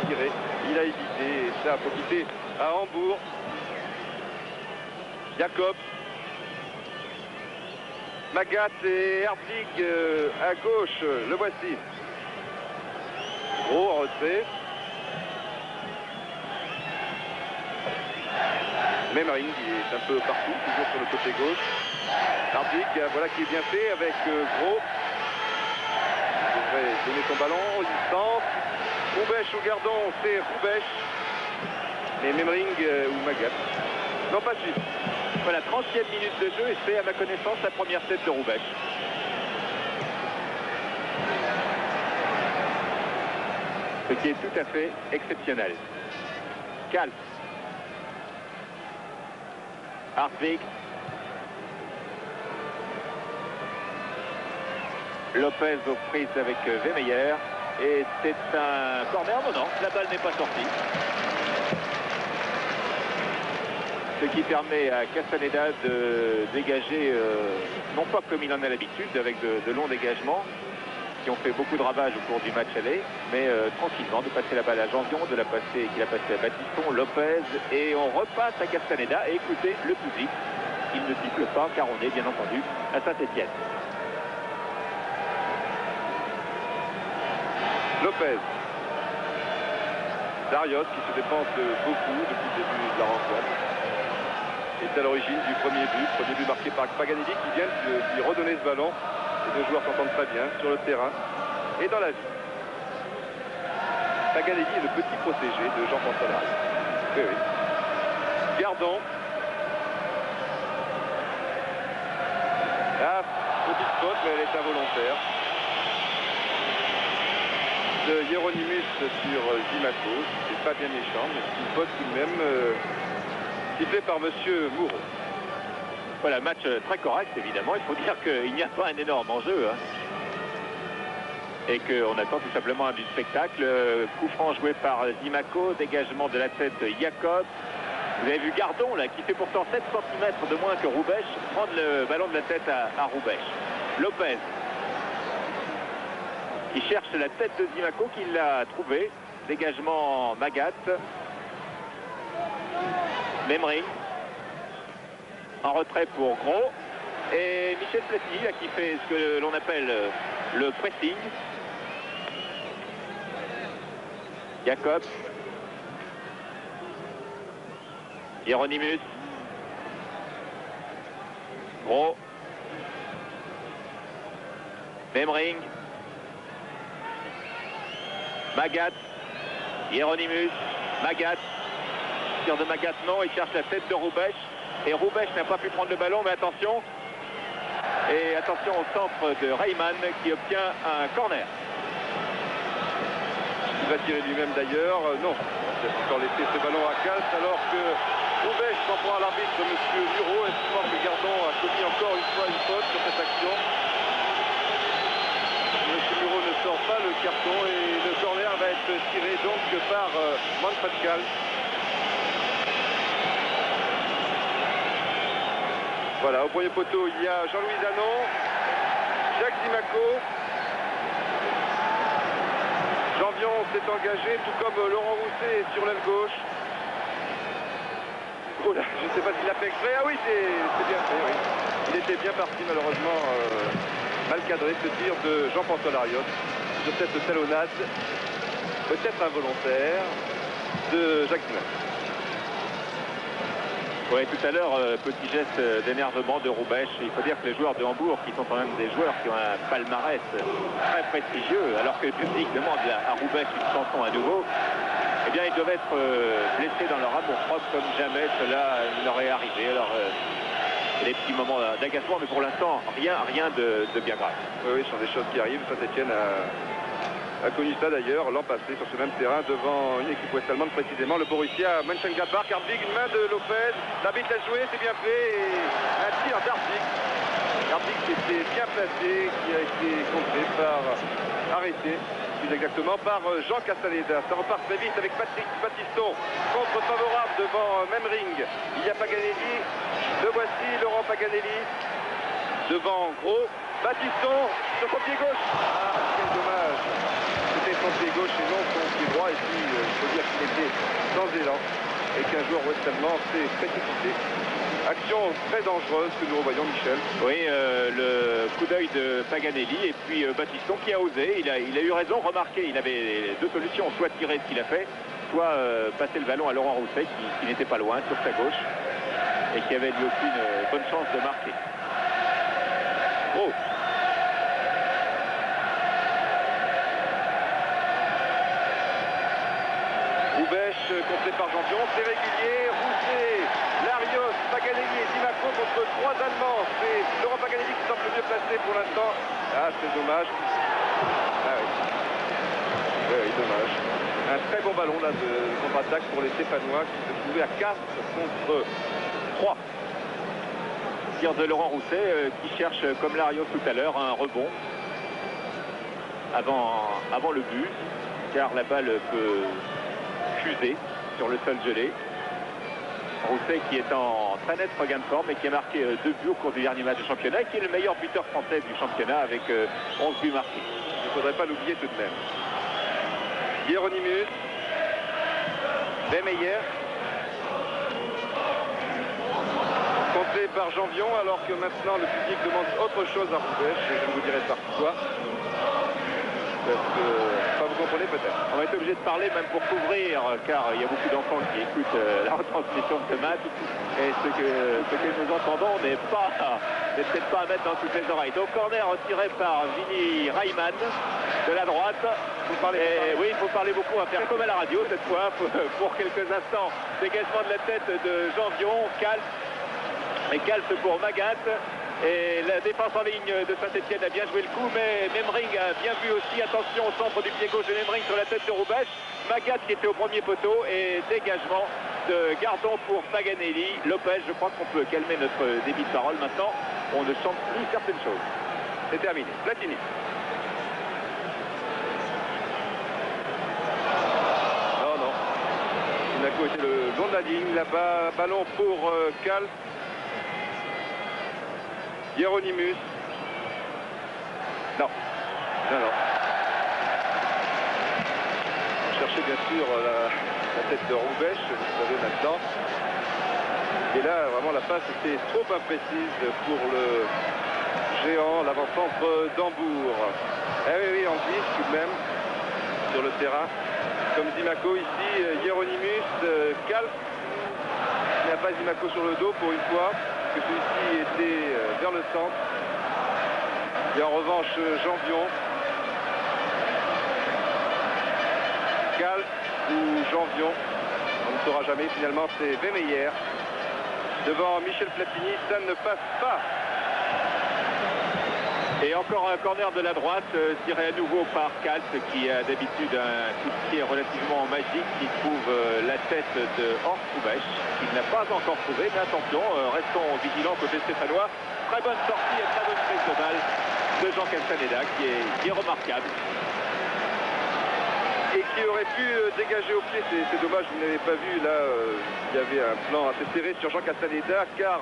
tirer. Il a hésité et ça a profité à Hambourg. Jacob. Magat et Hartwig à gauche, le voici. Gros en retrait. Memring qui est un peu partout, toujours sur le côté gauche. Hartwig, voilà qui est bien fait avec Gros. Il devrait donner son ballon, il centre. Roubèche ou Gardon, c'est Roubèche. Et Memring ou Magat. Non, pas de suite. Voilà, 30e minute de jeu et c'est à ma connaissance la première tête de Roubèche. Ce qui est tout à fait exceptionnel. Kalt. Hartwig. Lopez aux prises avec Vermeyer. Et c'est un corner. Non, la balle n'est pas sortie. Ce qui permet à Castaneda de dégager, non pas comme il en a l'habitude, avec de longs dégagements, qui ont fait beaucoup de ravages au cours du match aller, mais tranquillement de passer la balle à Janvion, qu'il a passé à Battiston, Lopez, et on repasse à Castaneda. Et écoutez le public, il ne siffle pas car on est bien entendu à Saint-Étienne. Lopez. Darius qui se dépense beaucoup depuis le début de la rencontre. Est à l'origine du premier but marqué par Paganelli qui vient de lui redonner ce ballon. Les deux joueurs s'entendent très bien sur le terrain et dans la vie. Paganelli est le petit protégé de Jean-François Larry. Oui, oui. Gardon. Ah, petite faute, mais elle est involontaire. De Hieronymus sur Zimaco. C'est pas bien méchant, mais c'est une faute tout de même sifflée par monsieur Moreau. Voilà, match très correct, évidemment. Il faut dire qu'il n'y a pas un énorme enjeu. Hein. Et qu'on attend tout simplement du spectacle. Coup franc joué par Zimaco, dégagement de la tête Jacob. Vous avez vu Gardon, là, qui fait pourtant 7 cm de moins que Roubech, prendre le ballon de la tête à Roubech. Lopez, qui cherche la tête de Zimaco, qui l'a trouvé. Dégagement Magat. Memering. En retrait pour Gros. Et Michel Platini, là, qui fait ce que l'on appelle le pressing. Jacob. Hieronymus. Gros. Memering. Magat. Hieronymus. Magat. Tir de Magat, non. Il cherche la tête de Roubech. Et Roubech n'a pas pu prendre le ballon, mais attention. Et attention au centre de Reimann qui obtient un corner. Il va tirer lui-même d'ailleurs. Non, il a encore laissé ce ballon à Casse alors que Roubech s'en prend à l'arbitre, monsieur Muro, estimant que Gardon a commis encore une fois une faute sur cette action. Monsieur Muro ne sort pas le carton et le corner va être tiré donc par Manfred Kahl. Voilà, au premier poteau, il y a Jean-Louis Zanon, Jacques Zimaco. Janvion s'est engagé, tout comme Laurent Rousset sur l'aile gauche. Oh là, je ne sais pas s'il a fait exprès. Ah oui, c'est bien fait, oui. Il était bien parti, malheureusement, mal cadré, ce tir de Jean-François Larios sur cette talonnade, peut-être involontaire, de Jacques Zimaco. Oui, tout à l'heure, petit geste d'énervement de Roubech. Il faut dire que les joueurs de Hambourg, qui sont quand même des joueurs qui ont un palmarès très prestigieux, alors que le public demande à Roubech une chanson à nouveau, eh bien, ils doivent être blessés dans leur amour-propre comme jamais cela leur est arrivé. Alors, des petits moments d'agacement, mais pour l'instant, rien de bien grave. Oui, ce sont des choses qui arrivent. Saint-Étienne a connu ça d'ailleurs l'an passé sur ce même terrain devant une équipe ouest-allemande, précisément le Borussia Mönchengladbach. Hartwig, une main de Lopez, l'arbitre l'a joué, c'est bien fait, et un tir d'Hartwig. Hartwig qui était bien placé, qui a été contré arrêté plus exactement par Jean Castaneda. Ça repart très vite avec Patrick Battiston, contre favorable devant Memering. Il y a Paganelli, le voici, Laurent Paganelli, devant Gros. Battiston sur son pied gauche. Ah, quel dommage. C'était son pied gauche et non son pied droit. Et puis, il faut dire qu'il était sans élan et qu'un joueur ouest-allemand s'est précipité. Action très dangereuse que nous revoyons, Michel. Oui, le coup d'œil de Paganelli et puis Battiston qui a osé. Il a eu raison. Remarquez, il avait deux solutions. Soit tirer ce qu'il a fait, soit passer le ballon à Laurent Rousset qui n'était pas loin sur sa gauche et qui avait lui aussi une bonne chance de marquer. Oh. Roubech compté par Janvion, c'est régulier. Rousset, Larios, Paganelli et Zimaco contre 3 Allemands. C'est Laurent Paganelli qui semble le mieux placé pour l'instant. Ah, c'est dommage. Ah oui. Oui, dommage. Un très bon ballon là de contre-attaque pour les Stéphanois qui se trouvaient à 4 contre 3. Tir de Laurent Rousset qui cherche, comme Larios tout à l'heure, un rebond avant le but, car la balle peut fuser sur le sol gelé. Rousset qui est en très net regain de forme et qui a marqué 2 buts au cours du dernier match de championnat et qui est le meilleur buteur français du championnat avec 11 buts marqués. Il ne faudrait pas l'oublier tout de même. Hieronymus, Vemeyer, compté par Janvion, alors que maintenant le public demande autre chose à Roubaix, et je ne vous dirai pas pourquoi. Parce que, enfin, vous comprenez peut-être. On va être obligé de parler même pour couvrir, car il y a beaucoup d'enfants qui écoutent la retransmission de ce match. Et ce que nous entendons n'est peut-être pas à mettre dans toutes les oreilles. Donc corner retiré par Vini Reimann de la droite. Oui, il faut parler beaucoup. On va faire comme à la radio cette fois pour quelques instants. Dégagement de la tête de Janvion, Calce. Et Calce pour Magat. Et la défense en ligne de Saint-Etienne a bien joué le coup, mais Memring a bien vu aussi. Attention au centre du pied gauche de Memring sur la tête de Roubaix. Magat qui était au premier poteau et dégagement de Gardon pour Paganelli. Lopez, je crois qu'on peut calmer notre débit de parole maintenant. On ne chante plus certaines choses. C'est terminé. Platini. Non. Monaco était le long de la ligne. Là-bas, ballon pour Calce. Hieronymus. Non. On cherchait bien sûr la tête de Roubaix, vous savez maintenant. Et là, vraiment, la passe était trop imprécise pour le géant, l'avant-centre d'Hambourg. Eh oui, on glisse tout de même sur le terrain. Comme Zimaco ici, Hieronymus, Calce. Il n'y a pas Zimaco sur le dos pour une fois, que celui-ci était vers le centre. Et en revanche, Janvion, Calce ou Janvion, on ne saura jamais. Finalement, c'est Vemeyer. Devant Michel Platini, ça ne passe pas. Et encore un corner de la droite, tiré à nouveau par Calce, qui a d'habitude un coup de pied relativement magique, qui trouve la tête de Horst Roubaix, qu'il n'a pas encore trouvé. Mais attention, restons vigilants côté stéphanois. Très bonne sortie et très bonne prise de balle de Jean Castaneda, qui est remarquable. Et qui aurait pu dégager au pied. C'est dommage, vous n'avez pas vu. Là, il y avait un plan assez serré sur Jean Castaneda, car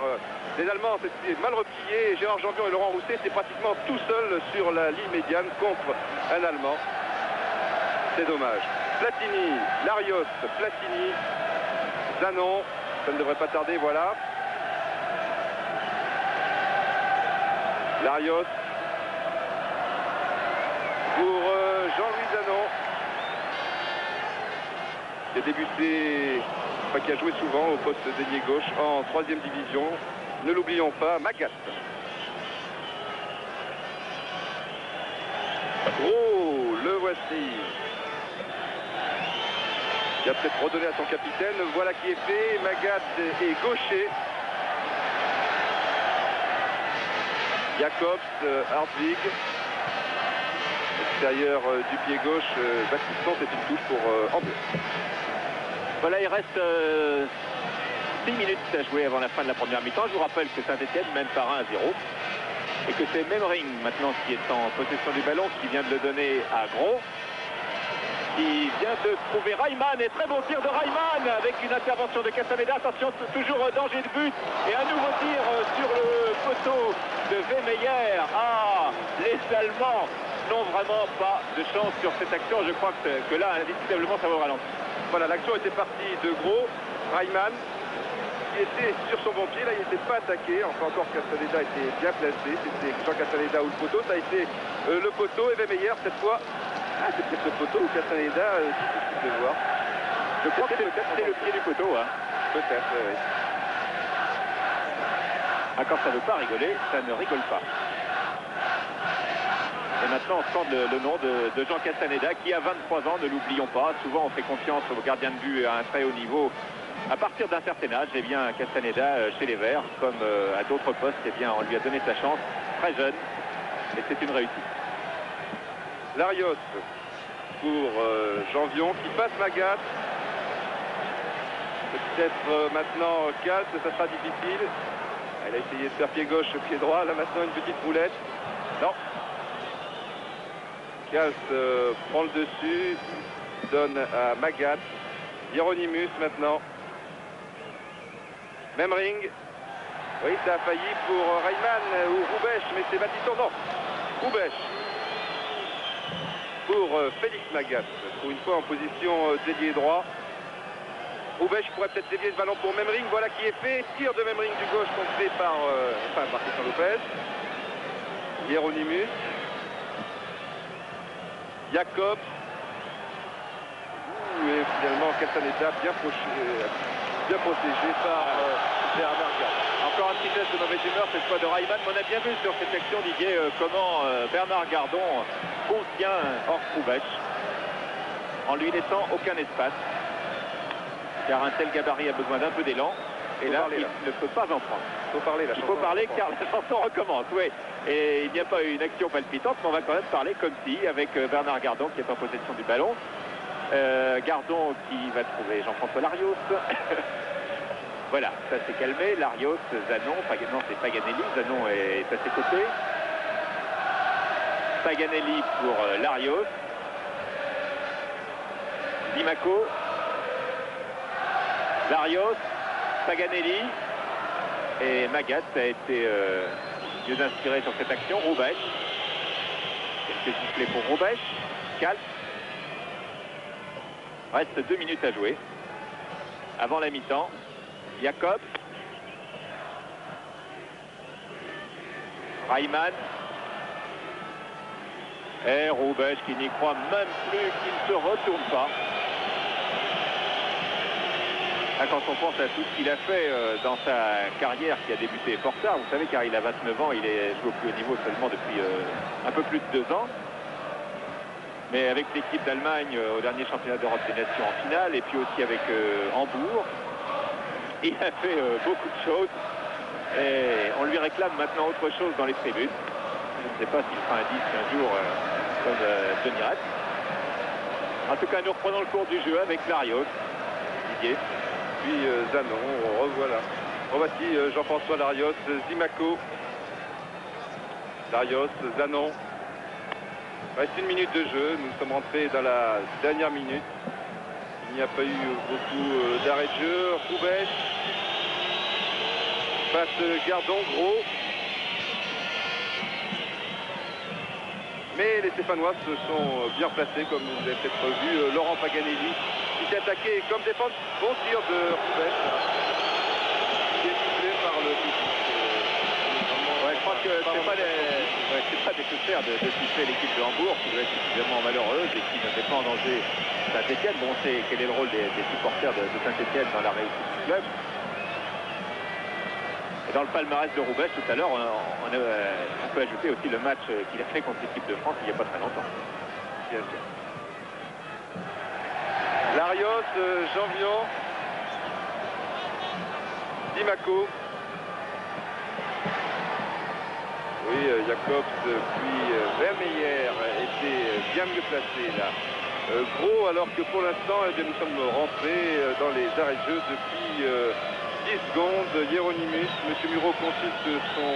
les Allemands s'étaient mal repliés. Et Gérard Janvion et Laurent Rousset étaient pratiquement tout seuls sur la ligne médiane contre un Allemand. C'est dommage. Platini, Larios, Platini, Zanon. Ça ne devrait pas tarder, voilà. Larios. Pour Jean-Louis Zanon. Qui a débuté, enfin qui a joué souvent au poste d'ailier gauche en 3e division. Ne l'oublions pas, Magat. Oh, le voici. Il a peut-être redonné à son capitaine. Voilà qui est fait. Magat est gaucher. Jacobs, Hartwig. Extérieur du pied gauche, Baptiston, c'est une touche pour Hambourg. Voilà, il reste 6 minutes à jouer avant la fin de la première mi-temps. Je vous rappelle que Saint-Etienne mène par 1-0 et que c'est Memring maintenant qui est en possession du ballon, qui vient de le donner à Gros, qui vient de trouver Reimann, et très beau tir de Reimann avec une intervention de Castaneda. Attention, toujours danger de but et un nouveau tir sur le poteau de Vemeyer. Ah, les Allemands n'ont vraiment pas de chance sur cette action. Je crois que là, indiscutablement, ça va au ralenti. Voilà, l'action était partie de Gros. Reimann, qui était sur son bon pied, là il n'était pas attaqué. Enfin encore, Castaneda était bien placé. C'était Jean Castaneda ou le poteau. Ça a été le poteau et Vemeyer cette fois. Ah, c'est peut-être le poteau ou Castaneda, difficile de voir. Je crois que c'est le pied du poteau. Hein. Peut-être, oui. Ah, quand ça ne veut pas rigoler, ça ne rigole pas. Et maintenant, on scande le nom de Jean Castaneda, qui a 23 ans, ne l'oublions pas. Souvent, on fait confiance aux gardiens de but à un très haut niveau. À partir d'un certain âge, eh bien, Castaneda, chez les Verts, comme à d'autres postes, eh bien, on lui a donné sa chance, très jeune, et c'est une réussite. Larios pour Janvion, qui passe Magat. Peut-être maintenant Calce, ça sera difficile. Elle a essayé de faire pied gauche, pied droit. Là maintenant une petite roulette. Non. Calce prend le dessus, donne à Magat. Hieronymus maintenant. Même ring. Oui, ça a failli pour Reimann ou Roubèche, mais c'est Baptiston. Non, Roubèche. Pour Félix Magat, pour une fois en position d'ailier droit. Roubèche pourrait peut-être dévier le ballon pour Memring. Voilà qui est fait. Tir de Memring du gauche contré par Christian Lopez. Hieronymus. Jacobs. Et finalement Castaneda bien protégé par Bernard Gardon. Encore un petit test de mauvaise humeur cette fois de Reimann. On a bien vu sur cette action, Didier, comment Bernard Gardon contient Horst Roubèche en lui laissant aucun espace. Car un tel gabarit a besoin d'un peu d'élan. Et là, il ne peut pas en prendre. Il faut parler car la chanson recommence. Oui. Et il n'y a pas eu une action palpitante, mais on va quand même parler comme si, avec Bernard Gardon qui est en possession du ballon. Gardon qui va trouver Jean-François Larios. Voilà, ça s'est calmé. Larios, Zanon, non, c'est Paganelli. Zanon est à ses côtés. Paganelli pour Larios. Dimaco. Larios, Paganelli et Magat a été mieux inspiré sur cette action. Roubèche. Quelques sifflets pour Roubèche. Calme. Reste 2 minutes à jouer. Avant la mi-temps. Jacobs. Reimann. Et Roubèche qui n'y croit même plus, qui ne se retourne pas. Quand on pense à tout ce qu'il a fait dans sa carrière qui a débuté fort tard, vous savez, car il a 29 ans, il est joué au plus haut niveau seulement depuis un peu plus de 2 ans. Mais avec l'équipe d'Allemagne au dernier championnat d'Europe des Nations en finale, et puis aussi avec Hambourg, il a fait beaucoup de choses. Et on lui réclame maintenant autre chose dans les tribunes. Je ne sais pas s'il fera un disque un jour comme Johnny Rett. En tout cas, nous reprenons le cours du jeu avec Larios. Didier. Puis Zanon, revoilà. Revoici Jean-François Larios, Zimaco. Larios, Zanon. Reste 1 minute de jeu. Nous sommes rentrés dans la dernière minute. Il n'y a pas eu beaucoup d'arrêt de jeu. Roubèche. Passe Gardon, gros. Mais les Stéphanois se sont bien placés, comme vous avez peut-être vu. Laurent Paganelli qui s'est attaqué comme défense. Bon tir de Roubèche. Qui est sifflé par le public. Je crois que c'est pas nécessaire de siffler l'équipe de Hambourg, qui doit être suffisamment malheureuse et qui ne met pas en danger Saint-Etienne. Bon, on sait quel est le rôle des supporters de Saint-Etienne dans la réussite du club. Et dans le palmarès de Roubèche, tout à l'heure, on peut ajouter aussi le match qu'il a fait contre l'équipe de France il n'y a pas très longtemps. Bien sûr. Larios, Janvion, Dimaco. Oui, Jacobs, puis Vermeyer était bien mieux placé là. Gros, alors que pour l'instant, nous sommes rentrés dans les arrêts de jeu depuis 10 secondes. Hieronymus, M. Muro consulte son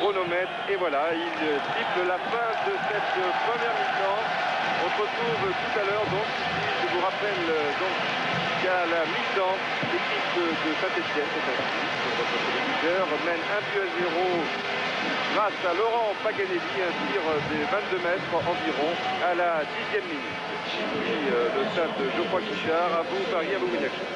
chronomètre et voilà, il siffle la fin de cette première mi-temps. On se retrouve tout à l'heure donc ici. Je vous rappelle donc qu'à la mi-temps, l'équipe de Saint-Etienne, c'est sur votre téléviseur, mène 1-0 grâce à Laurent Paganelli, un tir des 22 mètres environ à la 10e minute. Puis le stade de Geoffroy Guichard, à vous Paris, à vous Winachon.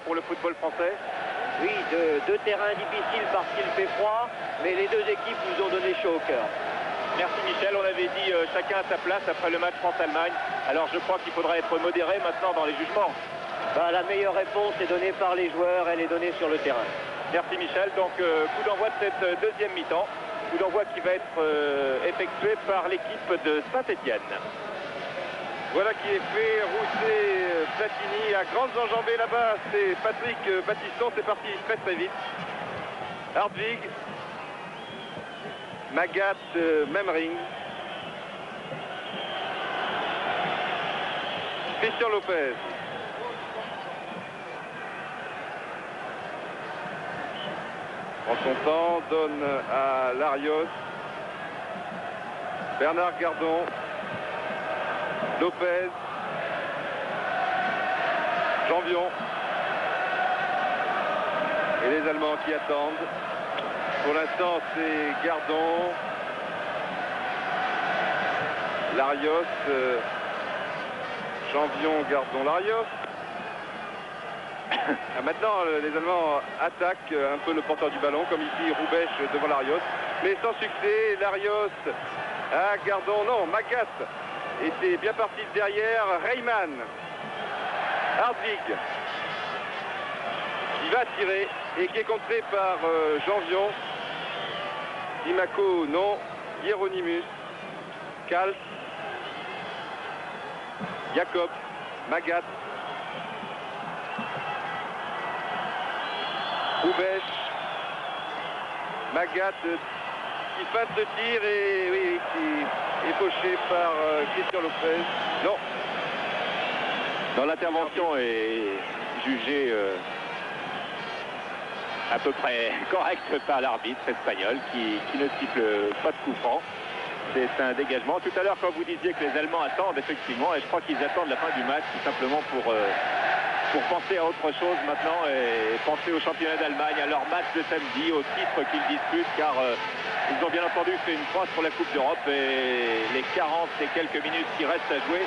Pour le football français. Oui, deux terrains difficiles parce qu'il fait froid, mais les deux équipes nous ont donné chaud au cœur. Merci Michel, on avait dit chacun à sa place après le match France-Allemagne. Alors je crois qu'il faudra être modéré maintenant dans les jugements. La meilleure réponse est donnée par les joueurs, elle est donnée sur le terrain. Merci Michel, donc coup d'envoi de cette deuxième mi-temps. Coup d'envoi qui va être effectué par l'équipe de Saint-Etienne. Voilà qui est fait, Rousset, Platini, à grandes enjambées là-bas, c'est Patrick Battiston, c'est parti très très vite. Hartwig, Magat, Memring. Christian Lopez. Prend son temps, donne à Larios. Bernard Gardon. Lopez. Janvion. Et les Allemands qui attendent. Pour l'instant, c'est Gardon. Larios. Janvion, Gardon, Larios. Maintenant, les Allemands attaquent un peu le porteur du ballon, comme ici Roubèche devant Larios. Mais sans succès, Larios à Gardon. Non, Magat était bien parti derrière. Reimann. Hardwig qui va tirer et qui est contré par Janvion. Dimaco, non. Hieronymus. Kals. Jacob. Magat. Roubèche. Magat qui feinte le tir et oui, qui est fauché par Christian Lopez. Non. Dans l'intervention est jugée à peu près correcte par l'arbitre espagnol qui ne siffle pas de coup franc. C'est un dégagement. Tout à l'heure, quand vous disiez que les Allemands attendent, effectivement, et je crois qu'ils attendent la fin du match tout simplement pour penser à autre chose maintenant et penser au championnat d'Allemagne, à leur match de samedi, au titre qu'ils disputent, car ils ont bien entendu fait une France pour la Coupe d'Europe et les 40 et quelques minutes qui restent à jouer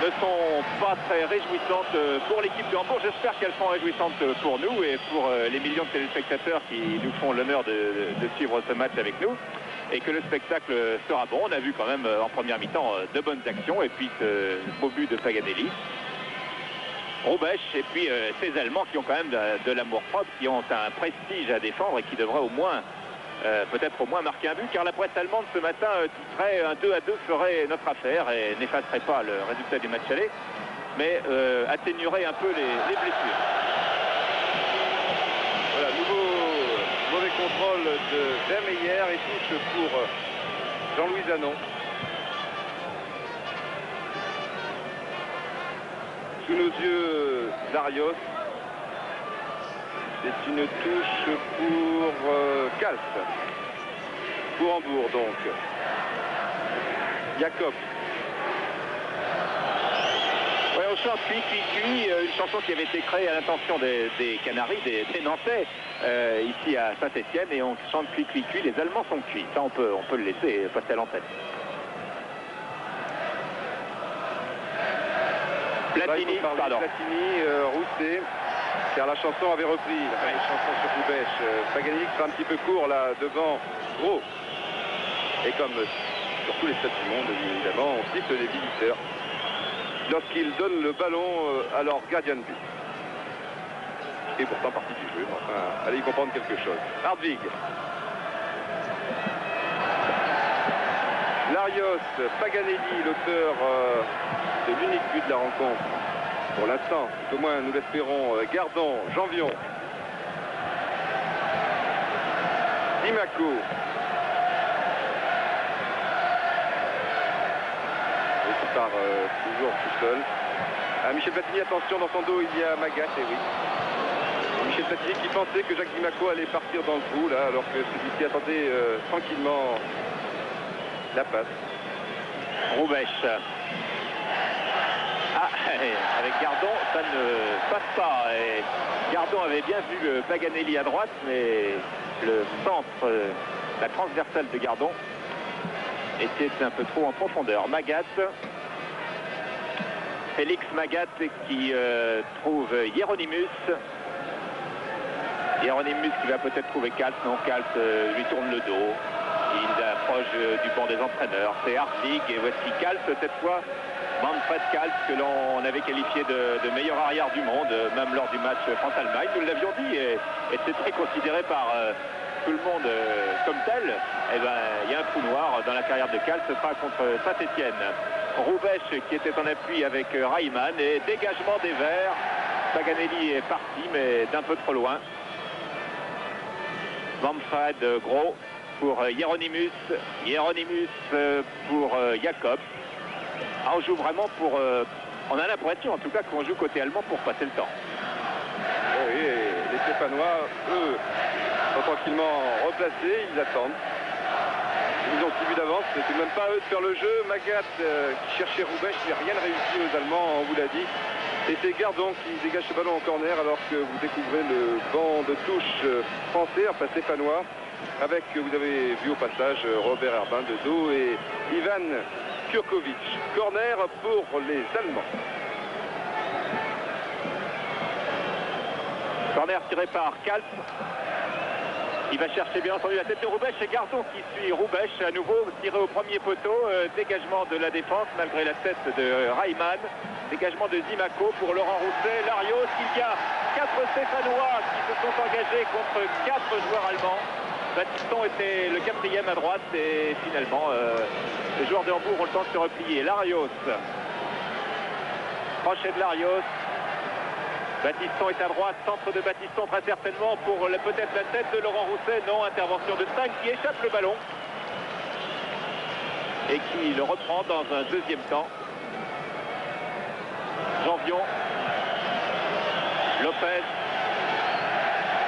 ne sont pas très réjouissantes pour l'équipe de Hambourg. J'espère qu'elles seront réjouissantes pour nous et pour les millions de téléspectateurs qui nous font l'honneur de suivre ce match avec nous. Et que le spectacle sera bon. On a vu quand même en première mi-temps de bonnes actions et puis ce beau but de Paganelli. Roubèche et puis ces Allemands qui ont quand même de l'amour-propre, qui ont un prestige à défendre et qui devraient au moins, peut-être au moins marquer un but, car la presse allemande ce matin titrait un 2-2 ferait notre affaire et n'effacerait pas le résultat du match aller, mais atténuerait un peu les blessures. Voilà, nouveau mauvais contrôle de Vermeyer et touche pour Jean-Louis Zanon. Sous nos yeux, Larios. C'est une touche pour Kals. Pour Hambourg, donc. Jacob. Ouais, on chante Cui Cui Cui, une chanson qui avait été créée à l'intention des Canaries, des Nantais, ici à Saint-Etienne, et on chante Cui Cui Cui, les Allemands sont cuits. Ça, on peut le laisser passer à l'antenne. Platini, pardon. Platini, Rousset, car la chanson avait repris, la chanson sur Roubèche. Paganelli sera un petit peu court là devant Gros. Et comme sur tous les stades du monde, évidemment, on siffle les visiteurs lorsqu'ils donnent le ballon à leur gardien de but. Et pourtant partie du jeu, enfin, allez y comprendre quelque chose. Hardwig. Larios, Paganelli, l'auteur de l'unique but de la rencontre. Pour l'instant, tout au moins nous l'espérons, Gardon, Janvion. Dimaco. Et qui part toujours tout seul. Ah, Michel Platini, attention, dans son dos il y a Magat, et oui. Michel Platini qui pensait que Jacques Dimaco allait partir dans le trou là, alors que celui-ci attendait tranquillement la passe. Roubèche. Ah, avec Gardon, ça ne passe pas. Et Gardon avait bien vu Paganelli à droite, mais le centre, la transversale de Gardon était un peu trop en profondeur. Magat. Félix Magat qui trouve Hieronymus. Hieronymus qui va peut-être trouver Kals. Non, Kals lui tourne le dos. Il approche du banc des entraîneurs. C'est Hardwig et voici Kals cette fois. Manfred Kals que l'on avait qualifié de meilleur arrière du monde, même lors du match France-Allemagne. Nous l'avions dit et c'était considéré par tout le monde comme tel. Eh ben, il y a un trou noir dans la carrière de Kals. Ce sera contre Saint-Etienne. Roubèche qui était en appui avec Reimann et dégagement des Verts. Paganelli est parti mais d'un peu trop loin. Manfred Gros pour Hieronymus. Hieronymus pour Jacob. Ah, on joue vraiment pour... on a l'impression en tout cas qu'on joue côté allemand pour passer le temps. Oui, les Stéphanois, eux, sont tranquillement replacés, ils attendent. Ils ont 6 buts d'avance, c'est même pas à eux de faire le jeu. Magat qui cherchait Roubaix, mais rien ne réussit aux Allemands, on vous l'a dit. Et c'est Gardon qui dégage ce ballon en corner alors que vous découvrez le banc de touche français, enfin stéphanois, avec, vous avez vu au passage, Robert Herbin de dos et Ivan Kurkovic. Corner pour les Allemands. Corner tiré par Kalp. Il va chercher bien entendu la tête de Roubaix et Gardon qui suit Roubaix à nouveau tiré au premier poteau. Dégagement de la défense malgré la tête de Reimann. Dégagement de Zimaco pour Laurent Rousset. Larios, il y a 4 Stéphanois qui se sont engagés contre 4 joueurs allemands. Battiston était le 4e à droite et finalement les joueurs de Hambourg ont le temps de se replier. Larios. Crochet de Larios. Battiston est à droite, centre de Battiston très certainement pour peut-être la tête de Laurent Rousset. Non, intervention de Stein qui échappe le ballon et qui le reprend dans un deuxième temps. Janvion, Lopez,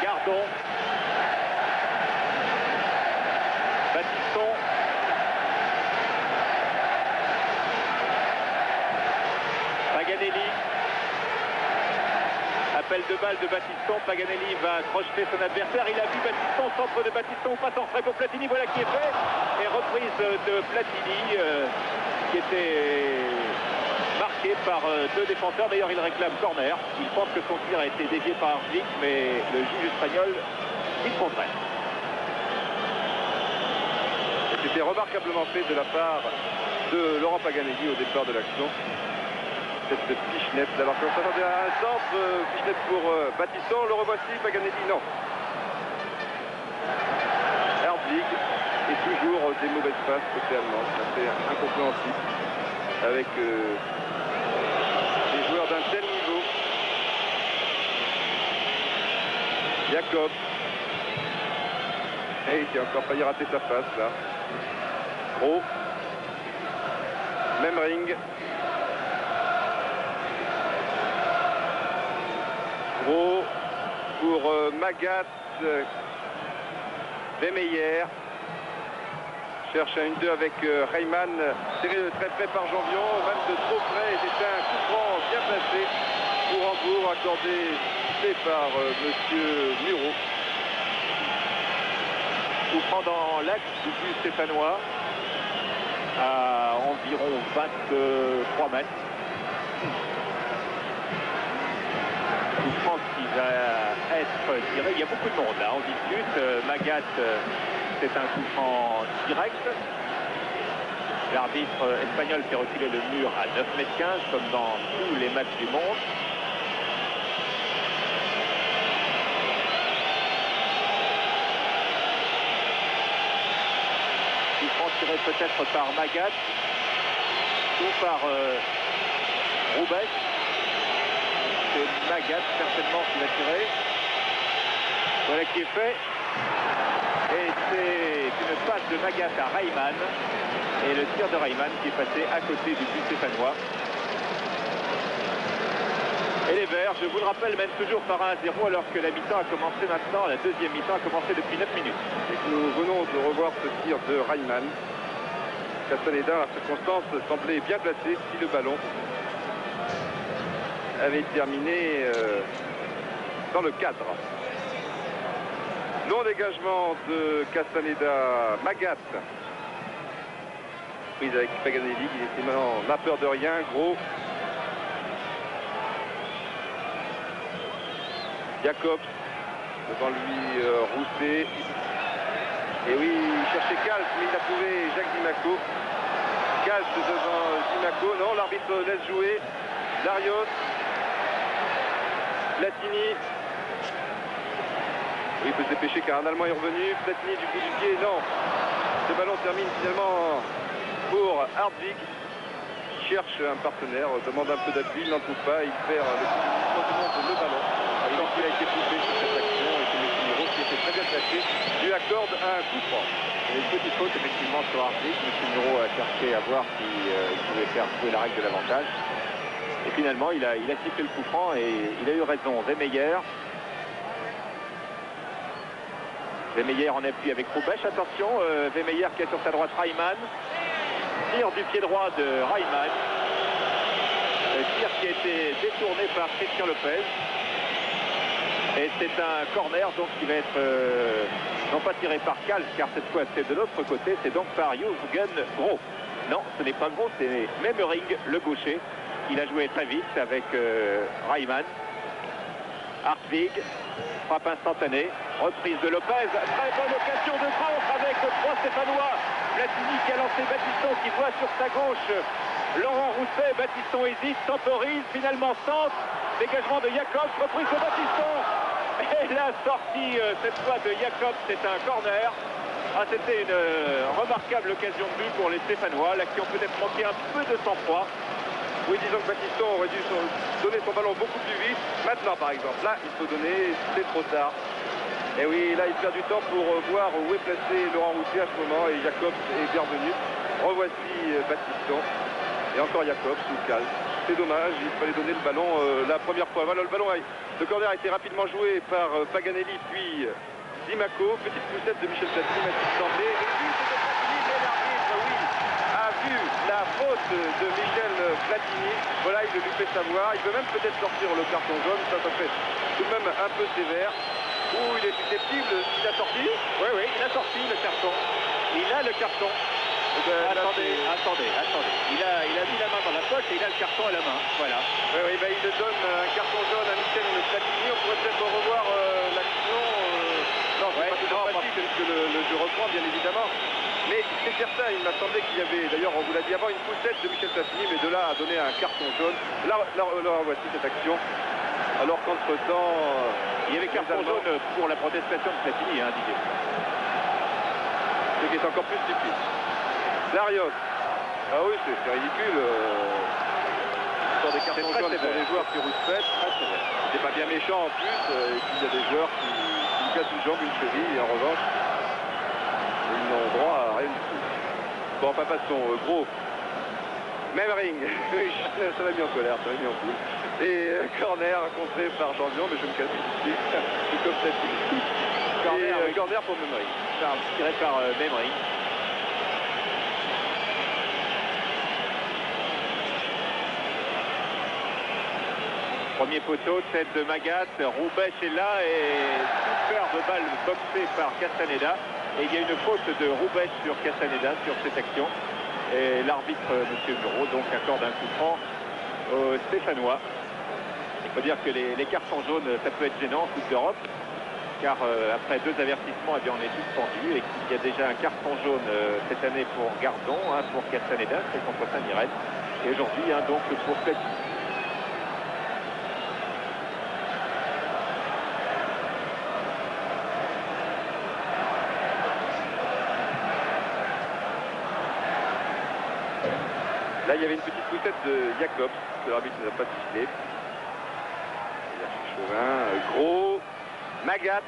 Gardon, Battiston, Paganelli. Appel de balle de Battiston, Paganelli va crocheter son adversaire, il a vu Battiston, centre de Battiston, passe en frais pour Platini, voilà qui est fait, et reprise de Platini qui était marqué par 2 défenseurs, d'ailleurs il réclame corner, il pense que son tir a été dévié par Arzik, mais le juge espagnol dit le contraire. C'était remarquablement fait de la part de Laurent Paganelli au départ de l'action. Cette pichenette, alors qu'on s'attendait à un centre, pichenette pour Battiston, le revoici, Paganelli, non. Herzig et toujours des mauvaises passes côté allemand, c'est assez incompréhensible avec des joueurs d'un tel niveau. Jacob, et qui a encore failli rater sa passe là. Gros, même ring. Gros pour Magat, Vemeyer cherche un 1-2 avec Reimann, tiré de très près par Janvion, même de trop près, et c'était un coup franc bien placé pour Hambourg, accordé par monsieur Muro. Coup franc dans l'axe du but stéphanois à environ 23 mètres. Qui va être tiré. Il y a beaucoup de monde là, on discute. Magat, c'est un coup franc direct. L'arbitre espagnol fait reculer le mur à 9,15 m comme dans tous les matchs du monde. Coup franc tiré peut-être par Magat ou par Roubaix. C'est Magat certainement qui va tirer. Voilà qui est fait. Et c'est une passe de Magat à Reimann. Et le tir de Reimann qui est passé à côté du but stéphanois. Et les Verts, je vous le rappelle, mènent toujours par 1-0 alors que la mi-temps a commencé maintenant. La deuxième mi-temps a commencé depuis 9 minutes. Et que nous venons de revoir ce tir de Reimann. Castaneda, la circonstance semblait bien placée si le ballon avait terminé dans le cadre. Long dégagement de Castaneda, Magat. Prise avec Paganelli, qui était maintenant n'a peur de rien, Gros. Jacobs, devant lui Rousset. Et oui, il cherchait Calce, mais il a trouvé Jacques Zimaco. Calce devant Zimaco, non, l'arbitre laisse jouer. Larios. Platini. Oui, il peut se dépêcher car un Allemand est revenu. Platini du coup du pied, non. Ce ballon termine finalement pour Hartwig. Qui cherche un partenaire, demande un peu d'appui, il n'en trouve pas. Il perd le plus du le ballon. Et donc il a été poussé sur cette action et c'est M. Miro qui était très bien placé. Lui accorde un coup franc. Il y a une petite faute effectivement sur Hartwig. M. Miro a cherché à voir s'il pouvait faire jouer la règle de l'avantage. Et finalement, il a sifflé le coup franc et il a eu raison. Vemeyer. Vemeyer en appui avec Roubesch. Attention, Vemeyer qui est sur sa droite, Reimann. Tir du pied droit de Reimann. Tir qui a été détourné par Christian Lopez. Et c'est un corner donc qui va être non pas tiré par Kals, car cette fois c'est de l'autre côté, c'est donc par Jürgen Gros. Non, ce n'est pas Gros, c'est Memering, le gaucher. Il a joué très vite avec Reimann. Hartwig, frappe instantanée, reprise de Lopez, très bonne occasion de contre avec 3 Stéphanois. Platini qui a lancé Battiston qui voit sur sa gauche Laurent Rousset. Battiston hésite, temporise, finalement centre, dégagement de Jacobs, reprise de Battiston. Et la sortie cette fois de Jacobs, c'est un corner. Ah, c'était une remarquable occasion de but pour les Stéphanois, là qui ont peut-être manqué un peu de sang-froid. Oui, disons que Battiston aurait dû donner son ballon beaucoup plus vite. Maintenant, par exemple, là, il faut donner, c'est trop tard. Et oui, là, il perd du temps pour voir où est placé Laurent Rousset à ce moment. Et Jacobs est bienvenu. Revoici Battiston. Et encore Jacobs sous Kals. C'est dommage, il fallait donner le ballon la première fois. Voilà, le corner a été rapidement joué par Paganelli, puis Dimaco. Petite poussette de Michel Platini, m'a-t-il semblé. Et puis, c'est Platini, mais l'arbitre, oui, a vu la faute de Michel Platini. Voilà, il le lui fait savoir. Il peut même peut-être sortir le carton jaune. Ça fait tout de même un peu sévère. Ouh, il est susceptible. Il a sorti. Oui, oui, il a sorti le carton. Il a le carton. Attendez. Il a mis la main dans la poche et il a le carton à la main. Voilà. Oui, il donne un carton jaune à Michel Platini. On pourrait peut-être revoir l'action. Non, c'est pas tout dramatique que le jeu reprend, bien évidemment. Mais c'est certain, il m'a semblé qu'il y avait, d'ailleurs, on vous l'a dit avant, une poussette de Michel Platini, mais de là à donner un carton jaune. Là voici cette action. Alors qu'entre-temps, il y avait carton jaune pour la protestation de Platini, hein, Didier. Ce qui est encore plus stupide. Larios. Ah oui, c'est ridicule. Sur des cartons jaunes pour des joueurs qui rouspètent. C'est pas bien méchant en plus. Et puis il y a des joueurs qui cassent une jambe, une cheville. Et en revanche, ils n'ont droit à rien du tout. Bon, enfin passons. Gros. Memering. Ça m'a mis en colère, ça m'a mis en foule. Et corner contré par Jean-Vion, mais je me casse ici. C'est comme ça. Corner pour Memering. Tiré par Memering. Premier poteau, tête de Magat, Roubesch est là et superbe balle boxée par Castaneda. Et il y a une faute de Roubesch sur Castaneda sur cette action. Et l'arbitre, M. Bureau, donc accorde un coup franc aux Stéphanois. Il faut dire que les cartons jaunes, ça peut être gênant en Coupe d'Europe. Car après 2 avertissements, eh bien, on est suspendu. Et qu'il y a déjà un carton jaune cette année pour Gardon, pour Castaneda, c'est contre Saint-Mirren. Et aujourd'hui, donc pour Platini. Là, il y avait une petite poussette de Jacobs, que l'arbitre ne a pas sifflé. Chauvin, Gros, Magat.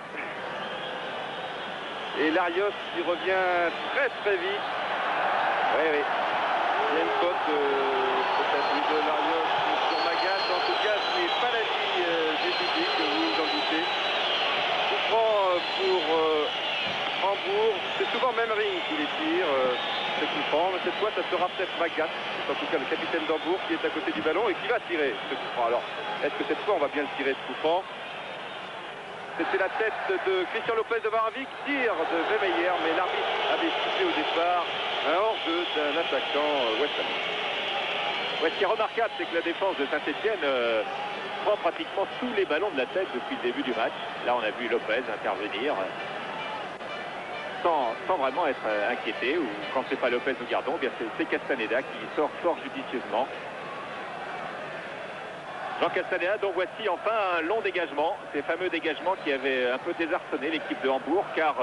Et Larios qui revient très vite. Oui. Il y a une faute peut-être de Larios sur Magat. En tout cas, ce n'est pas l'avis du public, vous vous en doutez. Coup franc pour Hambourg. C'est souvent Memering qui les tire. Ce coup franc, mais cette fois ça sera peut-être Magat, en tout cas le capitaine d'Hambourg qui est à côté du ballon et qui va tirer ce coup franc. Alors, est-ce que cette fois on va bien le tirer ce coup franc? C'était la tête de Christian Lopez de Varavik, tir de Vemeyer, mais l'arbitre avait sifflé au départ un hors-jeu d'un attaquant West Ham. Ouais, ce qui est remarquable, c'est que la défense de Saint-Etienne prend pratiquement tous les ballons de la tête depuis le début du match. Là, on a vu Lopez intervenir. Sans vraiment être inquiété, ou quand c'est pas Lopez ou Gardon, bien c'est Castaneda qui sort fort judicieusement. Jean Castaneda, donc voici enfin un long dégagement, ces fameux dégagements qui avaient un peu désarçonné l'équipe de Hambourg, car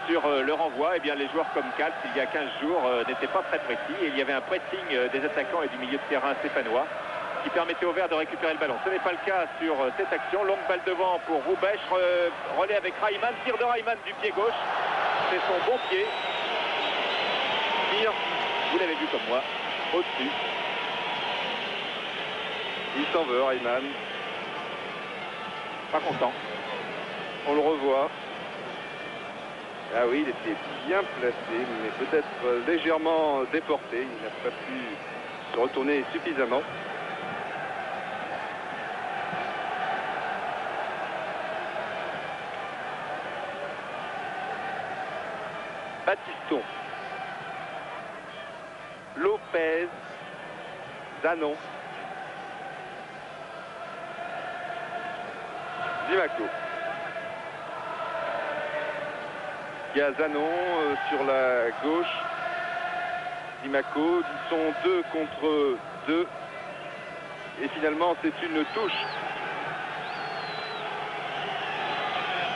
sur le renvoi, eh bien, les joueurs comme Kals, il y a 15 jours, n'étaient pas très précis, et il y avait un pressing des attaquants et du milieu de terrain stéphanois qui permettait au Vert de récupérer le ballon. Ce n'est pas le cas sur cette action. Longue balle devant pour Roubesch, relais avec Reimann, tir de Reimann du pied gauche. C'est son bon pied. Tir, vous l'avez vu comme moi, au-dessus. Il s'en veut, Reimann. Pas content. On le revoit. Ah oui, il était bien placé, mais peut-être légèrement déporté. Il n'a pas pu se retourner suffisamment. Batiston, Lopez, Zanon, Zimaco. Il y a Zanon sur la gauche. Zimaco, ils sont 2 contre 2. Et finalement, c'est une touche.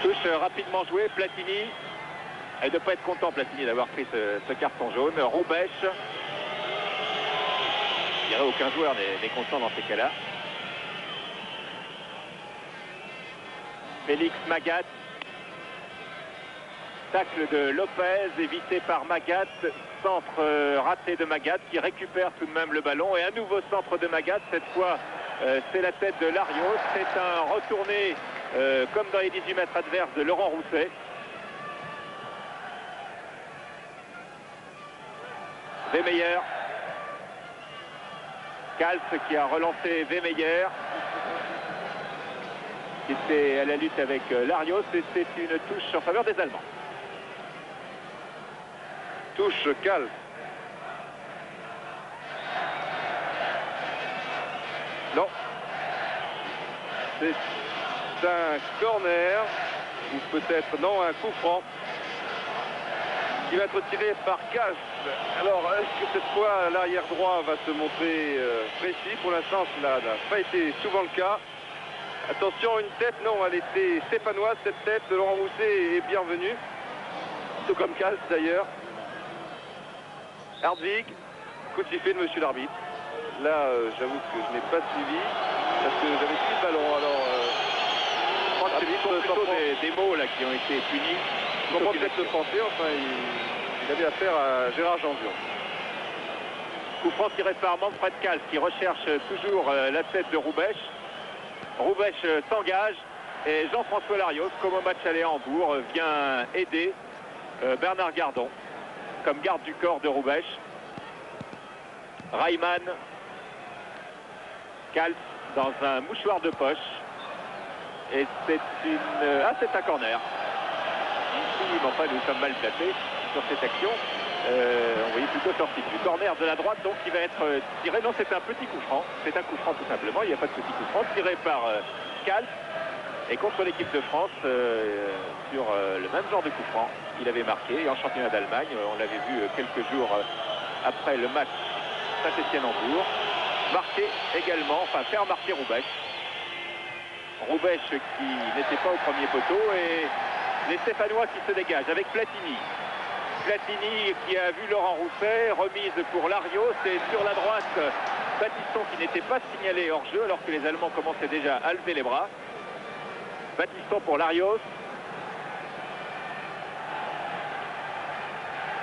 Touche rapidement jouée, Platini. Elle ne doit pas être content, Platini, d'avoir pris ce carton jaune. Roubèche. Je dirais aucun joueur n'est content dans ces cas-là. Félix Magat. Tacle de Lopez, évité par Magat. Centre raté de Magat qui récupère tout de même le ballon. Et un nouveau centre de Magat. Cette fois, c'est la tête de Larios. C'est un retourné, comme dans les 18 mètres adverses, de Laurent Rousset. Vemeyer. Kals qui a relancé Vemeyer. Qui était à la lutte avec Larios. Et c'est une touche en faveur des Allemands. Touche Kals. Non. C'est un corner. Ou peut-être non, un coup franc. Qui va être tiré par Kals. Alors, est-ce que cette fois, l'arrière droit va se montrer précis? Pour l'instant, cela n'a pas été souvent le cas. Attention, une tête, non, elle était stéphanoise, cette tête de Laurent Rousset est bienvenue. Tout comme Kals d'ailleurs. Hardwig, coup de sifflet de monsieur l'arbitre. Là, j'avoue que je n'ai pas suivi, parce que j'avais suivi le ballon. Alors, je crois que c'est plutôt des mots là, qui ont été punis. On comprend peut-être le penser, enfin, il avait affaire à Gérard Janvion. Coup franc tiré par Manfred Kals qui recherche toujours la tête de Roubèche. Roubèche s'engage et Jean-François Larios, comme au match aller à Hambourg, vient aider Bernard Gardon comme garde du corps de Roubèche. Reimann, Kals dans un mouchoir de poche. Et c'est c'est un corner. Ici, enfin, nous sommes mal placés sur cette action. On voyait plutôt sorti du corner de la droite, donc il va être tiré. Non, c'est un petit coup franc. C'est un coup franc tout simplement. Il n'y a pas de petit coup franc. Tiré par Kals. Et contre l'équipe de France, sur le même genre de coup franc qu'il avait marqué en championnat d'Allemagne. On l'avait vu quelques jours après le match Saint-Étienne-Hambourg. Marqué également, enfin faire marquer Roubèche. Roubèche qui n'était pas au premier poteau et les Stéphanois qui se dégagent avec Platini. Platini qui a vu Laurent Rousset, remise pour Larios et sur la droite, Batiston qui n'était pas signalé hors jeu alors que les Allemands commençaient déjà à lever les bras. Batiston pour Larios.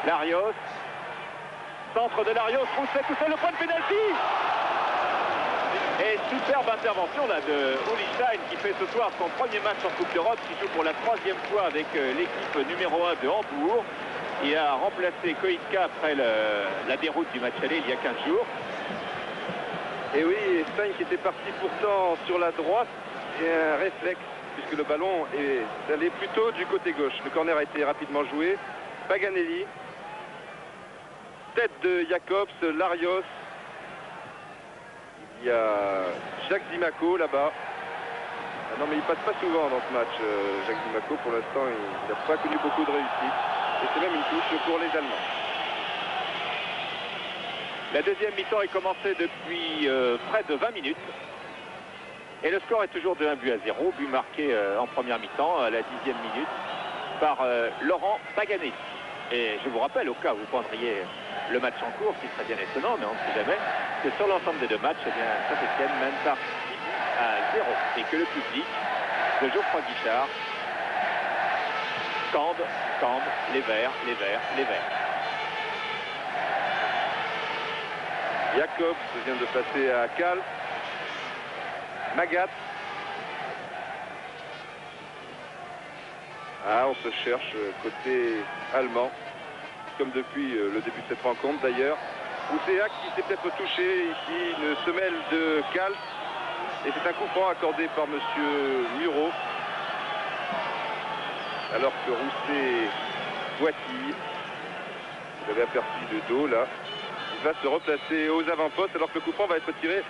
Larios. Centre de Larios, Rousset tout seul, le point de pénalty. Et superbe intervention là de Uli Stein qui fait ce soir son premier match en Coupe d'Europe, qui joue pour la 3e fois avec l'équipe numéro 1 de Hambourg. Il a remplacé Koitka après la déroute du match aller il y a 15 jours. Et oui, Stein qui était parti pourtant sur la droite, et un réflexe, puisque le ballon est allé plutôt du côté gauche. Le corner a été rapidement joué. Paganelli. Tête de Jacobs, Larios. Il y a Jacques Zimaco là-bas. Ah non, mais il passe pas souvent dans ce match, Jacques Zimaco. Pour l'instant, il n'a pas connu beaucoup de réussite. Et c'est même une touche pour les Allemands. La deuxième mi-temps est commencée depuis près de 20 minutes. Et le score est toujours de 1-0. But marqué en première mi-temps, à la 10e minute, par Laurent Paganelli. Et je vous rappelle, au cas où vous prendriez le match en cours, ce qui serait bien étonnant, mais on ne sait jamais, que sur l'ensemble des deux matchs, eh bien, Saint-Étienne mène par 6-0. Et que le public de Geoffroy Guichard scande les verts, les verts, les verts. Jacobs vient de passer à Kals. Magat. Ah, on se cherche côté allemand, comme depuis le début de cette rencontre d'ailleurs. Ousséac qui s'est peut-être touché ici, une semelle de Kals. Et c'est un coup franc accordé par monsieur Muro. Alors que Rousset Boitille, vous avez aperçu de dos là, il va se replacer aux avant-postes alors que le coup franc va être tiré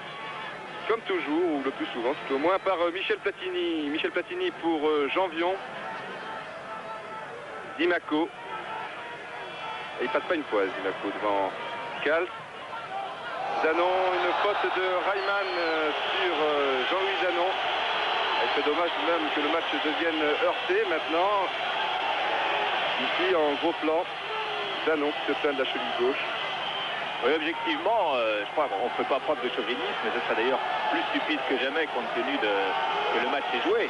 comme toujours, ou le plus souvent, tout au moins par Michel Platini. Michel Platini pour Janvion. Zimaco. Et il passe pas une fois Zimaco devant Kals. Zanon, une faute de Reimann sur Jean-Louis Zanon. C'est dommage même que le match devienne heurté maintenant. Ici en gros plan, Zanon qui se plaint de la cheville gauche. Oui, objectivement, je crois qu'on ne peut pas prendre de chauvinisme, mais ce serait d'ailleurs plus stupide que jamais compte tenu que le match est joué.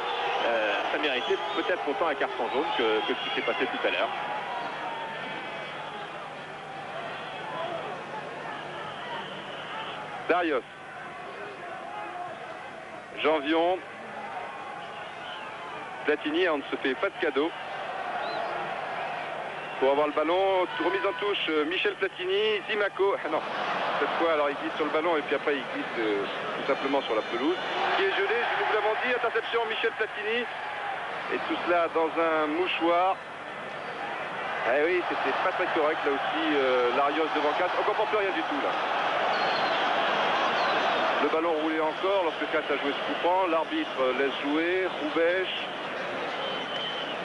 Ça méritait peut-être autant un carton jaune que ce qui s'est passé tout à l'heure. Darius. Janvion. Platini, on ne se fait pas de cadeau. Pour avoir le ballon, remise en touche, Michel Platini, Zimaco. Ah non, cette fois, alors il glisse sur le ballon et puis après il glisse tout simplement sur la pelouse. Qui est gelé, nous vous l'avons dit, interception Michel Platini. Et tout cela dans un mouchoir. Ah oui, c'était pas très correct là aussi, Larios devant 4. On ne comprend plus rien du tout là. Le ballon roulait encore lorsque Kals a joué ce coup franc. L'arbitre laisse jouer. Roubèche.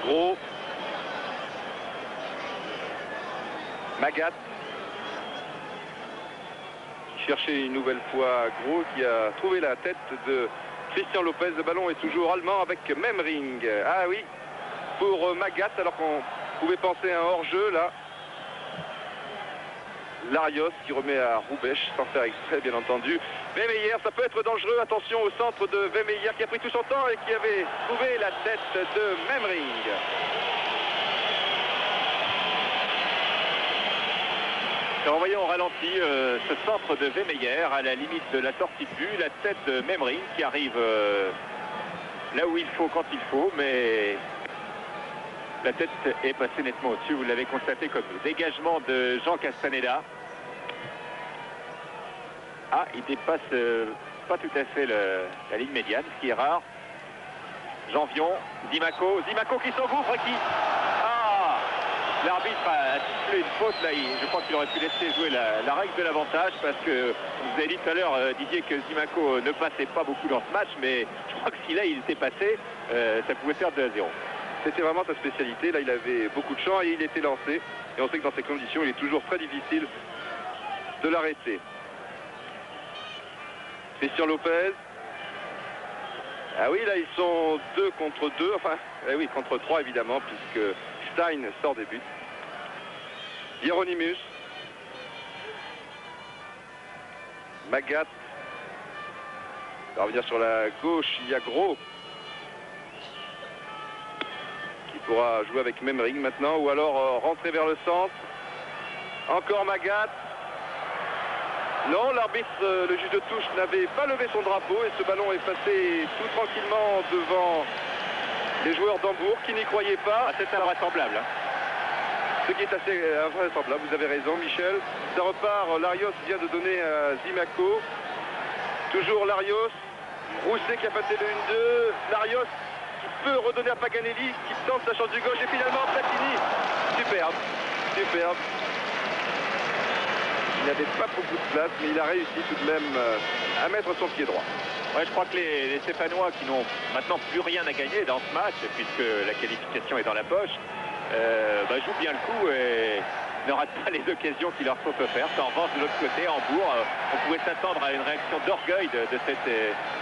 Gros. Magat. Qui cherchait une nouvelle fois Gros, qui a trouvé la tête de Christian Lopez. Le ballon est toujours allemand avec Memring. Ah oui, pour Magat, alors qu'on pouvait penser à un hors-jeu là. Larios qui remet à Roubèche, sans faire exprès bien entendu. Vemeyer, ça peut être dangereux, attention au centre de Vemeyer qui a pris tout son temps et qui avait trouvé la tête de Memring. Alors voyons au ralenti ce centre de Vemeyer à la limite de la sortie de but, la tête de Memring qui arrive là où il faut quand il faut, mais la tête est passée nettement au-dessus, vous l'avez constaté comme nous. Dégagement de Jean Castaneda. Ah, il dépasse pas tout à fait la ligne médiane, ce qui est rare. Janvion, Zimaco qui s'engouffre et qui... Ah, l'arbitre a sifflé une faute là, je crois qu'il aurait pu laisser jouer la règle de l'avantage parce que vous avez dit tout à l'heure, Didier, que Zimaco ne passait pas beaucoup dans ce match, mais je crois que si là il était passé, ça pouvait faire 2-0. C'était vraiment sa spécialité, là il avait beaucoup de champ et il était lancé. Et on sait que dans ces conditions, il est toujours très difficile de l'arrêter. Christian Lopez. Ah oui, là ils sont 2 contre 2, enfin, oui, contre 3 évidemment, puisque Stein sort des buts. Hieronymus. Magat. On va revenir sur la gauche, il y a Gros. Qui pourra jouer avec Memring maintenant, ou alors rentrer vers le centre. Encore Magat. Non, l'arbitre, le juge de touche, n'avait pas levé son drapeau et ce ballon est passé tout tranquillement devant les joueurs d'Hambourg qui n'y croyaient pas. Ah, c'est invraisemblable. Hein. Ce qui est assez invraisemblable, vous avez raison Michel. Ça repart, Larios vient de donner à Zimaco. Toujours Larios. Rousset qui a passé le 1-2. Larios qui peut redonner à Paganelli, qui tente sa chance du gauche et finalement Platini. Superbe, superbe. Il n'avait pas beaucoup de place, mais il a réussi tout de même à mettre son pied droit. Ouais, je crois que les Stéphanois qui n'ont maintenant plus rien à gagner dans ce match, puisque la qualification est dans la poche, jouent bien le coup et ne ratent pas les occasions qui leur sont offertes. En revanche, de l'autre côté, Hambourg, on pouvait s'attendre à une réaction d'orgueil de cette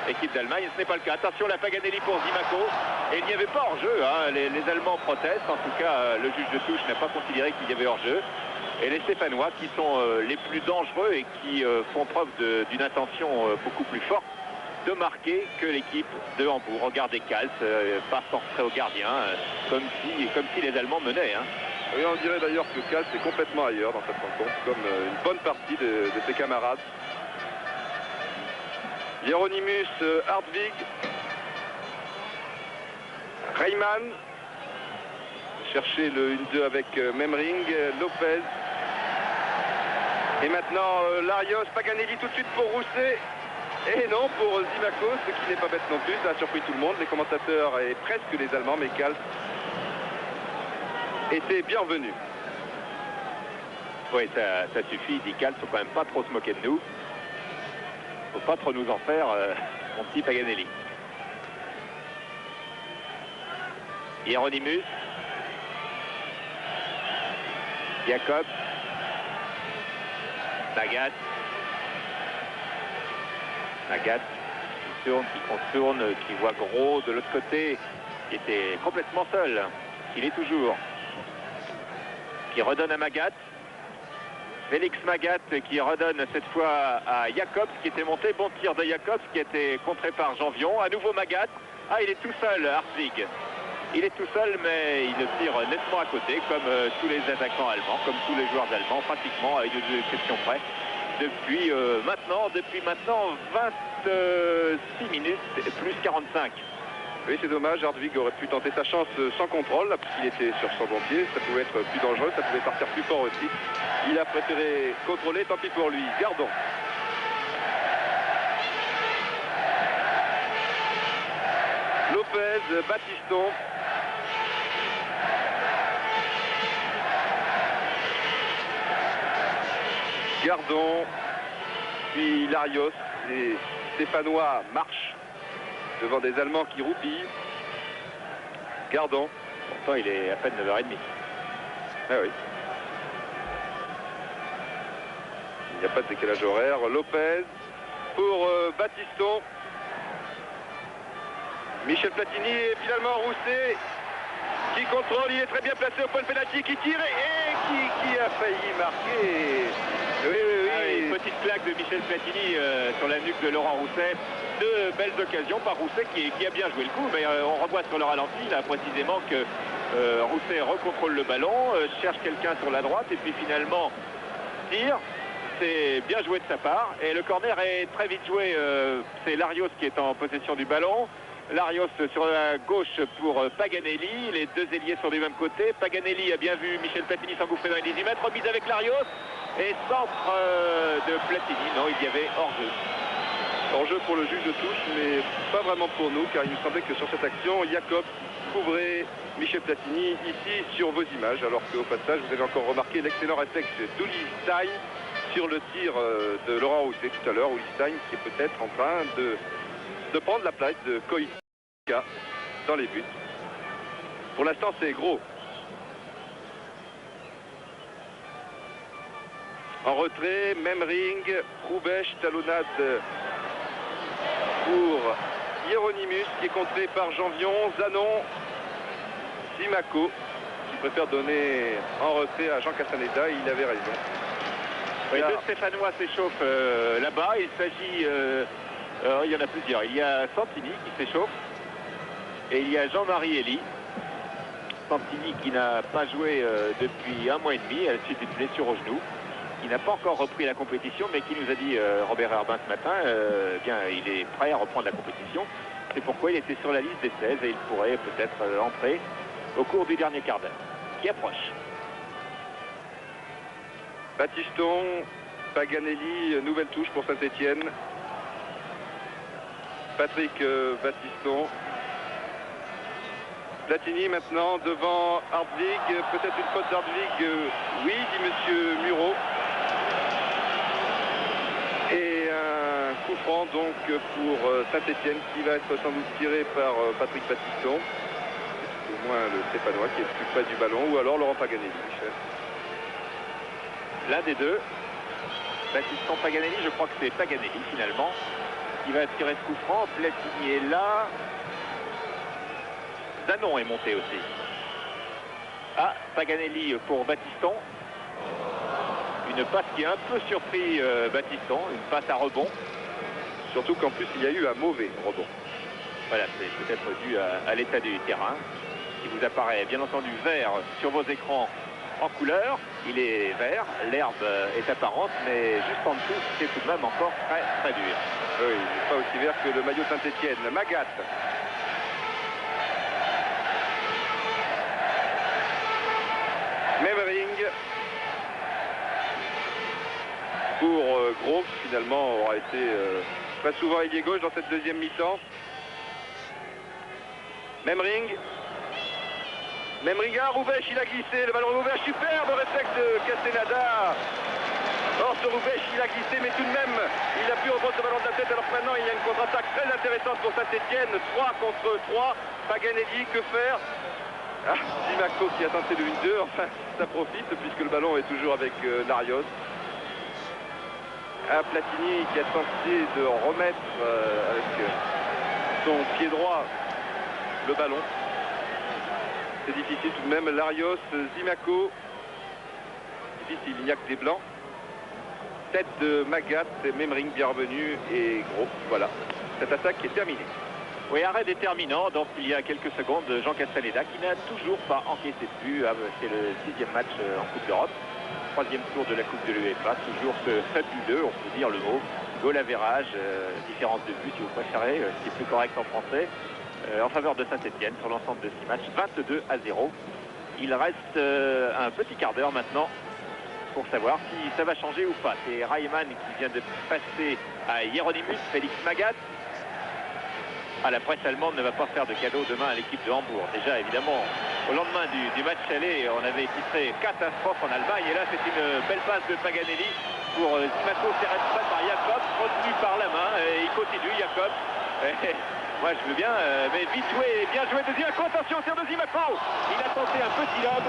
équipe d'Allemagne. Ce n'est pas le cas. Attention, la Paganelli pour Zimaco. Et il n'y avait pas hors-jeu. Hein. Les Allemands protestent. En tout cas, le juge de touche n'a pas considéré qu'il y avait hors-jeu. Et les Stéphanois qui sont les plus dangereux et qui font preuve d'une intention beaucoup plus forte de marquer que l'équipe de Hambourg. Regardez Kals, passe en retrait au gardien, comme si les Allemands menaient. Hein. Oui, on dirait d'ailleurs que Kals est complètement ailleurs dans cette rencontre, comme une bonne partie de ses camarades. Hieronymus Hartwig. Reimann. chercher le 1-2 avec Memring, Lopez. Et maintenant Larios, Paganelli tout de suite pour Rousset. Et non pour Zimaco, ce qui n'est pas bête non plus. Ça a surpris tout le monde, les commentateurs et presque les Allemands, mais Kals était bienvenu. Oui, ça suffit, dit Kals, faut quand même pas trop se moquer de nous. Faut pas trop nous en faire, mon petit Paganelli. Hieronymus. Jacob. Magat. Magat qui contourne, qui voit Gros de l'autre côté, qui était complètement seul. Il est toujours. Qui redonne à Magat. Félix Magat qui redonne cette fois à Jacobs qui était monté. Bon tir de Jacobs qui a été contré par Janvion. À nouveau Magat. Ah, il est tout seul, Hartwig. Il est tout seul, mais il tire nettement à côté, comme tous les attaquants allemands, comme tous les joueurs allemands, pratiquement, à une exception près. Depuis maintenant 26 minutes, plus 45. Oui, c'est dommage, Hartwig aurait pu tenter sa chance sans contrôle, là, puisqu'il était sur son bon pied, ça pouvait être plus dangereux, ça pouvait partir plus fort aussi. Il a préféré contrôler, tant pis pour lui. Gardons. Lopez, Battiston. Gardon, puis Larios. Les Stéphanois marchent devant des Allemands qui roupillent. Gardon. Pourtant, il est à peine 9h30. Ah oui. Il n'y a pas de décalage horaire. Lopez pour Battiston. Michel Platini et finalement Rousset qui contrôle, il est très bien placé au point de pénalty, qui tire et qui a failli marquer. Oui. Petite claque de Michel Platini sur la nuque de Laurent Rousset. Deux belles occasions par Rousset qui a bien joué le coup, mais on revoit sur le ralenti là précisément que Rousset recontrôle le ballon, cherche quelqu'un sur la droite et puis finalement tire. C'est bien joué de sa part et le corner est très vite joué. C'est Larios qui est en possession du ballon. Larios sur la gauche pour Paganelli. Les deux ailiers sont du même côté. Paganelli a bien vu Michel Platini s'engouffrer dans les 18 mètres. Remise avec Larios. Et centre de Platini. Non, il y avait hors-jeu. Hors-jeu pour le juge de touche, mais pas vraiment pour nous, car il nous semblait que sur cette action, Jacob couvrait Michel Platini ici sur vos images. Alors qu'au passage, vous avez encore remarqué l'excellent réflexe d'Ulistein sur le tir de Laurent Rousset tout à l'heure. Ulistein qui est peut-être en train de prendre la place de Koïtka dans les buts. Pour l'instant, c'est Gros. En retrait, Memring, Roubesch, talonnade pour Hieronymus qui est contré par Janvion, Zanon, Zimaco qui préfère donner en retrait à Jean Castaneda. Il avait raison. Oui, deux Stéphanois s'échauffent là-bas. Il s'agit... il y en a plusieurs. Il y a Santini qui s'échauffe et il y a Jean-Marie Elie. Santini qui n'a pas joué depuis 1 mois et demi à la suite d'une blessure au genou, qui n'a pas encore repris la compétition, mais qui nous a dit Robert Herbin ce matin, bien il est prêt à reprendre la compétition. C'est pourquoi il était sur la liste des 16 et il pourrait peut-être entrer au cours du dernier quart d'heure qui approche. Battiston, Paganelli, nouvelle touche pour Saint-Etienne. Patrick Battiston. Platini maintenant devant Hartwig. Peut-être une faute d'Hartwig. Oui, dit Monsieur Muro. Et un coup franc donc pour Saint-Etienne qui va être sans doute tiré par Patrick Battiston. C'est au moins le Stéphanois qui est plus près du ballon, ou alors Laurent Paganelli, Michel. L'un des deux. Battiston, Paganelli, je crois que c'est Paganelli finalement qui va tirer ce coup franc. Platini est là. Zanon est monté aussi. Ah, Paganelli pour Battiston. Une passe qui a un peu surpris Battiston, une passe à rebond. Surtout qu'en plus il y a eu un mauvais rebond. Voilà, c'est peut-être dû à l'état du terrain, qui vous apparaît bien entendu vert sur vos écrans en couleur. Il est vert, l'herbe est apparente, mais juste en dessous, c'est tout de même encore très très dur. Oui, il n'est pas aussi vert que le maillot Saint-Etienne. Magat. pour Gros, qui finalement aura été très souvent ailier gauche dans cette deuxième mi-temps. Memring. Memring à Roubaix, il a glissé, le ballon Roubaix, superbe réflexe de Castaneda. Or ce Roubaix, il a glissé, mais tout de même, il a pu reprendre ce ballon de la tête. Alors maintenant, il y a une contre-attaque très intéressante pour Saint-Etienne. 3 contre 3. Paganelli, que faire? Zimaco qui a tenté le 1-2, enfin, ça profite puisque le ballon est toujours avec Larios. Platini qui a tenté de remettre avec son pied droit le ballon. C'est difficile tout de même. Larios, Zimaco. Difficile, il n'y a que des blancs. Tête de Magat, Memring bien revenu et Gros. Voilà, cette attaque est terminée. Oui, arrêt déterminant, donc il y a quelques secondes, Jean Castaneda qui n'a toujours pas encaissé de but. C'est le 6e match en Coupe d'Europe. 3e tour de la Coupe de l'UEFA. Toujours ce fabuleux, on peut dire le mot, goal average, différence de but si vous préférez, ce qui est plus correct en français, en faveur de Saint-Etienne sur l'ensemble de 6 matchs, 22-0. Il reste un petit quart d'heure maintenant pour savoir si ça va changer ou pas. C'est Reimann qui vient de passer à Hieronymus, Félix Magat. La presse allemande ne va pas faire de cadeau demain à l'équipe de Hambourg. Déjà, évidemment, au lendemain du match aller, on avait titré catastrophe en Allemagne. Et là, c'est une belle passe de Paganelli pour Zimaco, c'est récupéré par Jacob, retenu par la main. Et il continue, Jacob. Moi, je veux bien, mais vite joué, bien joué de Zimaco. Attention, tir de Zimaco. Il a tenté un petit lob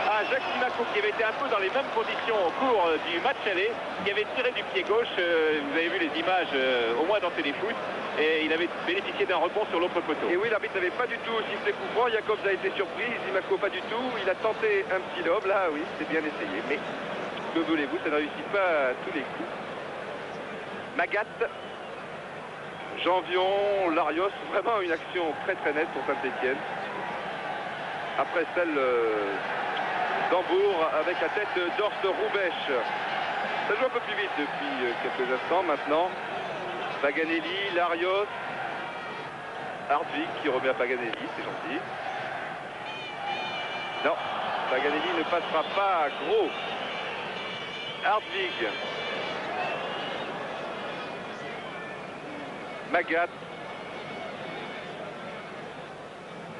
à Jacques Zimaco qui avait été un peu dans les mêmes conditions au cours du match aller, qui avait tiré du pied gauche. Vous avez vu les images au moins dans Téléfoot. Et il avait bénéficié d'un rebond sur l'autre poteau. Et oui, l'arbitre n'avait pas du tout sifflé coup franc. Jacobs a été surpris, Zimaco pas du tout. Il a tenté un petit lob, là oui, c'est bien essayé. Mais que voulez-vous, ça ne réussit pas à tous les coups. Magat, Janvion, Larios, vraiment une action très très nette pour Saint-Etienne. Après celle d'Hambourg avec la tête d'Horst Roubaix. Ça joue un peu plus vite depuis quelques instants maintenant. Paganelli, Larios, Hardvig qui remet à Paganelli, c'est gentil. Non, Paganelli ne passera pas à Gros. Hardvig. Magat.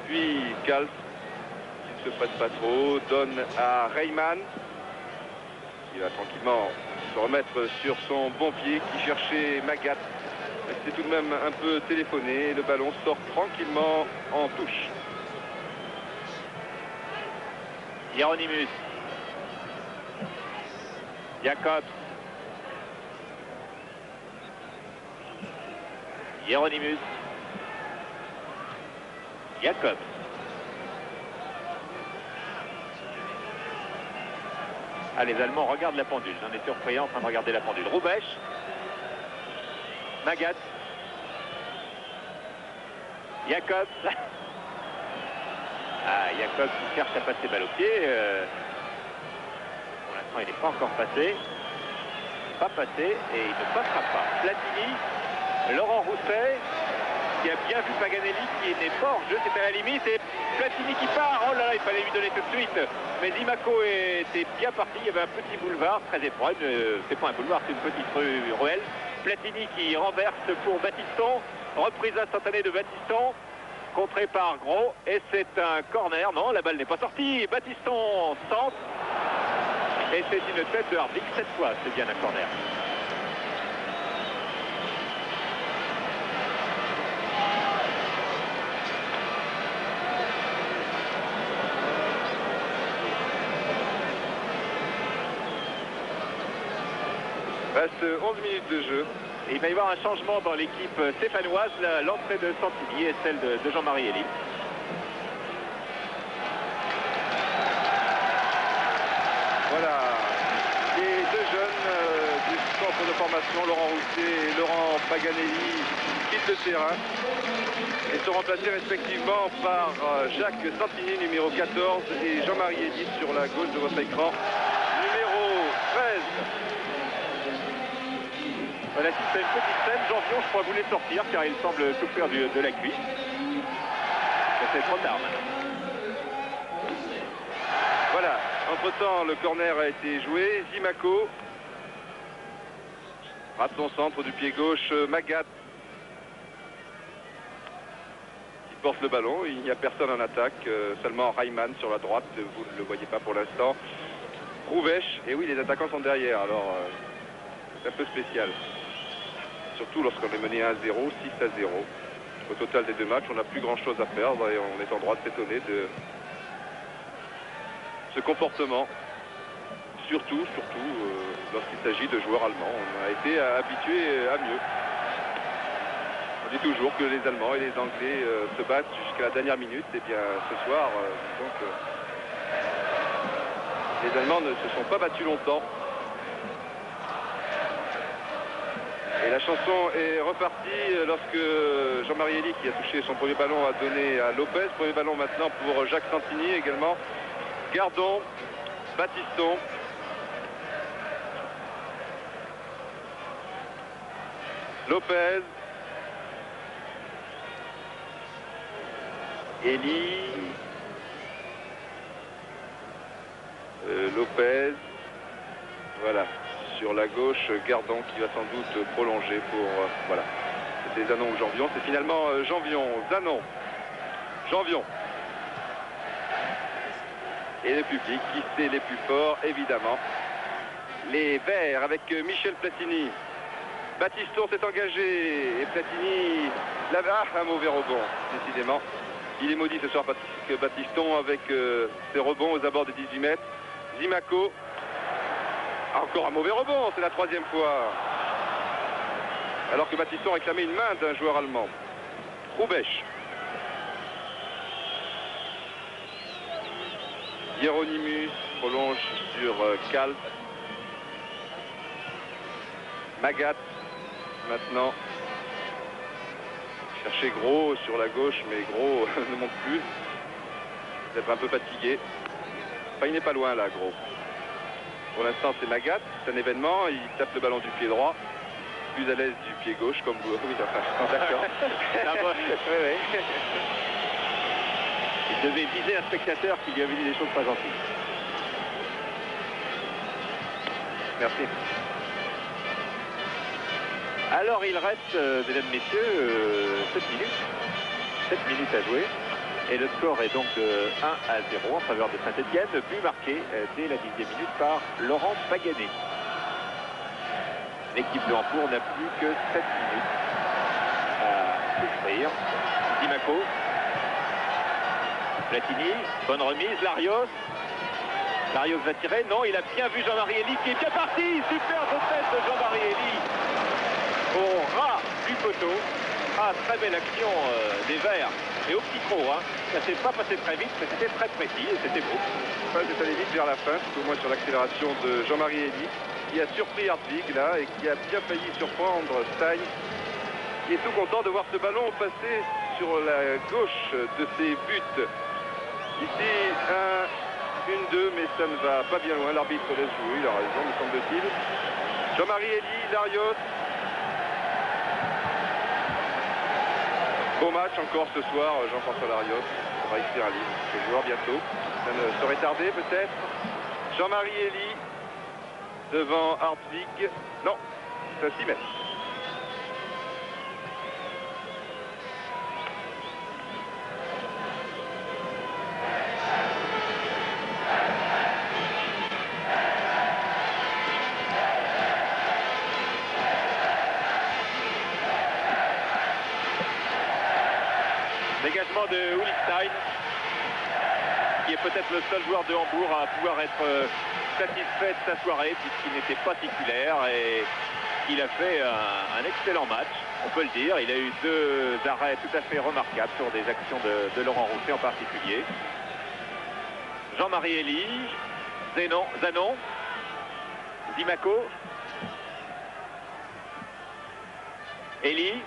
Puis Kals, qui ne se presse pas trop, donne à Reimann. Il va tranquillement se remettre sur son bon pied qui cherchait Magat. C'est tout de même un peu téléphoné. Le ballon sort tranquillement en touche. Hieronymus. Jacob. Hieronymus. Jacob. Les Allemands regardent la pendule. J'en ai surpris en train de regarder la pendule. Roubaix. Magat. Jacob. Jacob qui cherche à passer balle au pied. Pour l'instant, il n'est pas encore passé. Pas passé et il ne passera pas. Platini. Laurent Rousset qui a bien vu Paganelli qui n'est pas hors jeu, c'était à la limite. Et Platini qui part. Oh là là, il fallait lui donner tout de suite. Mais Zimaco était bien parti. Il y avait un petit boulevard très étroit. C'est pas un boulevard, c'est une petite ruelle. Platini qui renverse pour Battiston. Reprise instantanée de Battiston. Contré par Gros. Et c'est un corner. Non, la balle n'est pas sortie. Battiston centre. Et c'est une tête de Hardvig cette fois. C'est bien un corner. Reste 11 minutes de jeu. Et il va y avoir un changement dans l'équipe stéphanoise, l'entrée de Santini et celle de Jean-Marie Elie. Voilà, les deux jeunes du centre de formation, Laurent Rousset et Laurent Paganelli, quittent le terrain et sont remplacés respectivement par Jacques Santini, numéro 14, et Jean-Marie Elie sur la gauche de votre écran, numéro 13. Voilà, c'est une petite scène. Janvion, je crois, voulait sortir car il semble souffrir de la cuisse. C'est trop tard maintenant. Voilà, Entre-temps, le corner a été joué. Zimaco rate son centre du pied gauche. Magat qui porte le ballon. Il n'y a personne en attaque. Seulement Reimann sur la droite. Vous ne le voyez pas pour l'instant. Rouvesh. Et oui, les attaquants sont derrière. Alors, c'est un peu spécial. Surtout lorsqu'on est mené 1-0, 6-0. Au total des deux matchs, on n'a plus grand-chose à perdre et on est en droit de s'étonner de ce comportement. Surtout lorsqu'il s'agit de joueurs allemands. On a été habitués à mieux. On dit toujours que les Allemands et les Anglais se battent jusqu'à la dernière minute. Et bien ce soir, disons que les Allemands ne se sont pas battus longtemps. Et la chanson est repartie lorsque Jean-Marie Elie, qui a touché son premier ballon, a donné à Lopez. Premier ballon maintenant pour Jacques Santini également. Gardon, Battiston. Lopez. Elie. Lopez. Voilà. Sur la gauche, Gardon qui va sans doute prolonger pour... voilà. C'était Zanon ou Janvion. C'est finalement Janvion. Zanon. Janvion. Et le public qui c'est les plus forts, évidemment. Les Verts avec Michel Platini. Battiston s'est engagé. Et Platini... un mauvais rebond, décidément. Il est maudit ce soir, Battiston, avec ses rebonds aux abords des 18 mètres. Zimaco. Encore un mauvais rebond, c'est la troisième fois. Alors que Battiston réclamait une main d'un joueur allemand. Rouvesh. Hieronymus prolonge sur Kalt. Magat maintenant. Chercher Gros sur la gauche, mais Gros ne monte plus. Peut-être un peu fatigué. Enfin, il n'est pas loin là, Gros. Pour l'instant, c'est Magat, c'est un événement, il tape le ballon du pied droit, plus à l'aise du pied gauche, comme vous... Oui, enfin, d'accord. Oui. Il devait viser un spectateur qui lui avait dit des choses pas gentilles. Merci. Alors, il reste, mesdames, messieurs, 7 minutes. 7 minutes à jouer. Et le score est donc de 1-0 en faveur de Saint-Etienne, but marqué dès la 10e minute par Laurent Paganet. L'équipe de Hambourg n'a plus que 7 minutes à souffrir. Zimaco. Platini, bonne remise, Larios. Larios va tirer, non, il a bien vu Jean-Marie Elie qui est bien parti. Superbe tête de Jean-Marie Elie au ras du poteau. Ah, très belle action des Verts. Et au petit croc, hein. Ça s'est pas passé très vite, mais c'était très précis et c'était beau. Ouais, c'est allé vite vers la fin, tout au moins sur l'accélération de Jean-Marie Elie, qui a surpris Hartwig là et qui a bien failli surprendre Stein, qui est tout content de voir ce ballon passer sur la gauche de ses buts. Ici, 1-2, mais ça ne va pas bien loin. L'arbitre laisse jouer, il a raison, me semble-t-il. Jean-Marie Elie, Larios. Bon match encore ce soir, Jean-François Larios. On va écrire un livre, ce joueur bientôt. Ça ne saurait tarder peut-être. Jean-Marie Elie devant Hartwig. Non, c'est à 6 mètres. Dégagement de Ulstein, qui est peut-être le seul joueur de Hambourg à pouvoir être satisfait de sa soirée, puisqu'il n'était pas titulaire et il a fait un excellent match, on peut le dire. Il a eu 2 arrêts tout à fait remarquables sur des actions de Laurent Rousset en particulier. Jean-Marie Elie, Zanon, Zimaco, Elie,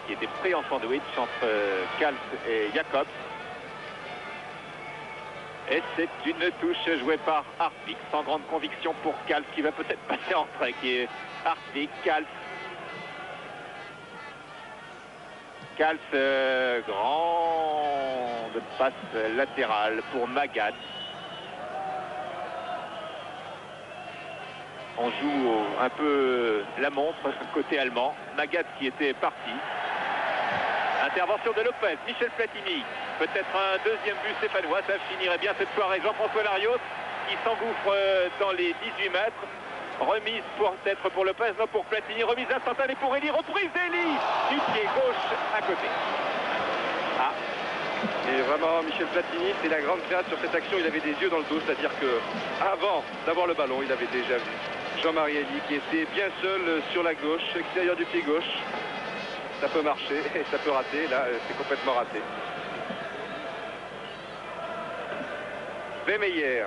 qui était pris en sandwich entre Kalt et Jacobs. Et c'est une touche jouée par Hartwig, sans grande conviction pour Kalt, qui va peut-être passer en trait, qui est Hartwig, Kalt. Kalt, grande passe latérale pour Magat. On joue un peu la montre côté allemand. Magath qui était parti. Intervention de Lopez, Michel Platini. Peut-être un deuxième but stéphanois. Ça finirait bien cette soirée. Jean-François Larios qui s'engouffre dans les 18 mètres. Remise peut-être pour Lopez, non pour Platini. Remise instantanée pour Elie. Reprise d'Elie du pied gauche à côté. Ah. Et vraiment, Michel Platini, c'est la grande classe sur cette action. Il avait des yeux dans le dos, c'est-à-dire que avant d'avoir le ballon, il avait déjà vu Jean-Marie Elie qui était bien seul sur la gauche, extérieur du pied gauche. Ça peut marcher et ça peut rater. Là, c'est complètement raté. Vemeyer.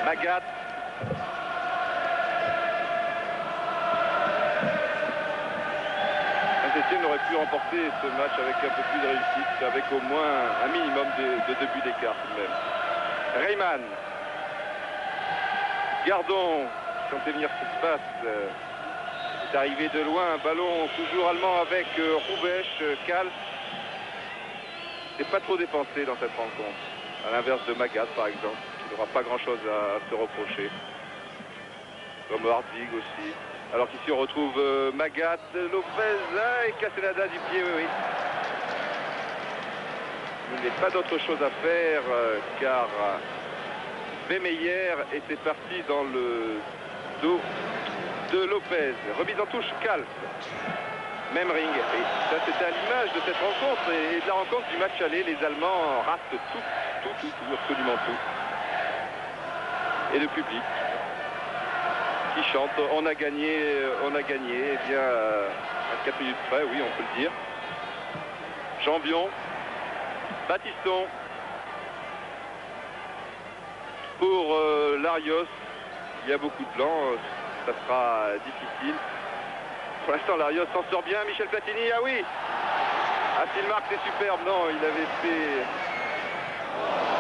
Magath. Saint-Étienne aurait pu remporter ce match avec un peu plus de réussite, avec au moins un minimum de 2 buts d'écart tout de même. Reyman. Gardon, sentez venir ce qui se passe. C'est arrivé de loin, un ballon toujours allemand avec Roubèche, Kals. C'est pas trop dépensé dans cette rencontre, à l'inverse de Magath par exemple, qui n'aura pas grand-chose à se reprocher. Comme Hartwig aussi. Alors qu'ici on retrouve Magath, Lopez et Castellada du pied, oui. Il n'est pas d'autre chose à faire car Vemeyer était parti dans le dos de Lopez. Remise en touche, Kals. Même ring. Et ça c'était à l'image de cette rencontre et de la rencontre du match aller. Les Allemands ratent tout, absolument tout. Et le public qui chante, on a gagné, eh bien à 4 minutes près, oui, on peut le dire. Jambion, Battiston pour Larios. Il y a beaucoup de blancs, ça sera difficile. Pour l'instant, Larios s'en sort bien. Michel Platini, ah oui. Ah, s'il marque, c'est superbe. Non, il avait fait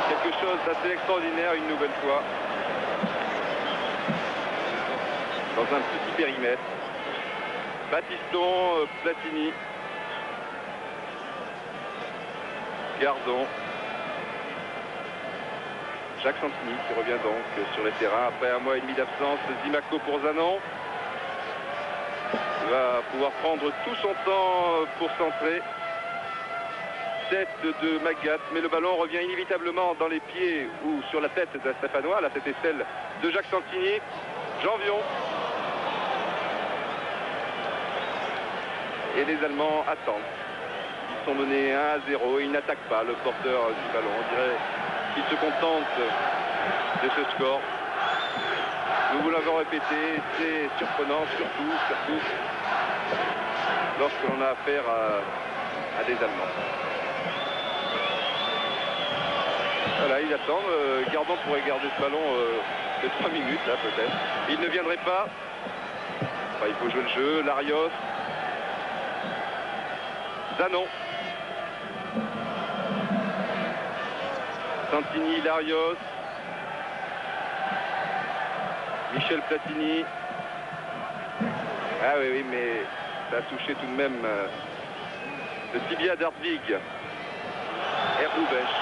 quelque chose d'assez extraordinaire une nouvelle fois. Dans un petit périmètre. Battiston, Platini. Gardon. Jacques Santini qui revient donc sur les terrains après 1 mois et demi d'absence. Zimaco pour Zanon. Il va pouvoir prendre tout son temps pour centrer. Tête de Magath, mais le ballon revient inévitablement dans les pieds ou sur la tête de Stéphanois. Là, c'était celle de Jacques Santini. Janvion. Et les Allemands attendent. Ils sont menés 1-0 et ils n'attaquent pas le porteur du ballon. On dirait qu'ils se contentent de ce score. Nous vous l'avons répété, c'est surprenant, surtout lorsque l'on a affaire à des Allemands. Voilà, ils attendent. Gardon pourrait garder ce ballon de 3 minutes, là, peut-être. Il ne viendrait pas. Enfin, il faut jouer le jeu. Larios. Zanon. Santini, Larios. Michel Platini. Ah oui, mais ça a touché tout de même le tibia d'Hartwig. Et Roubèche.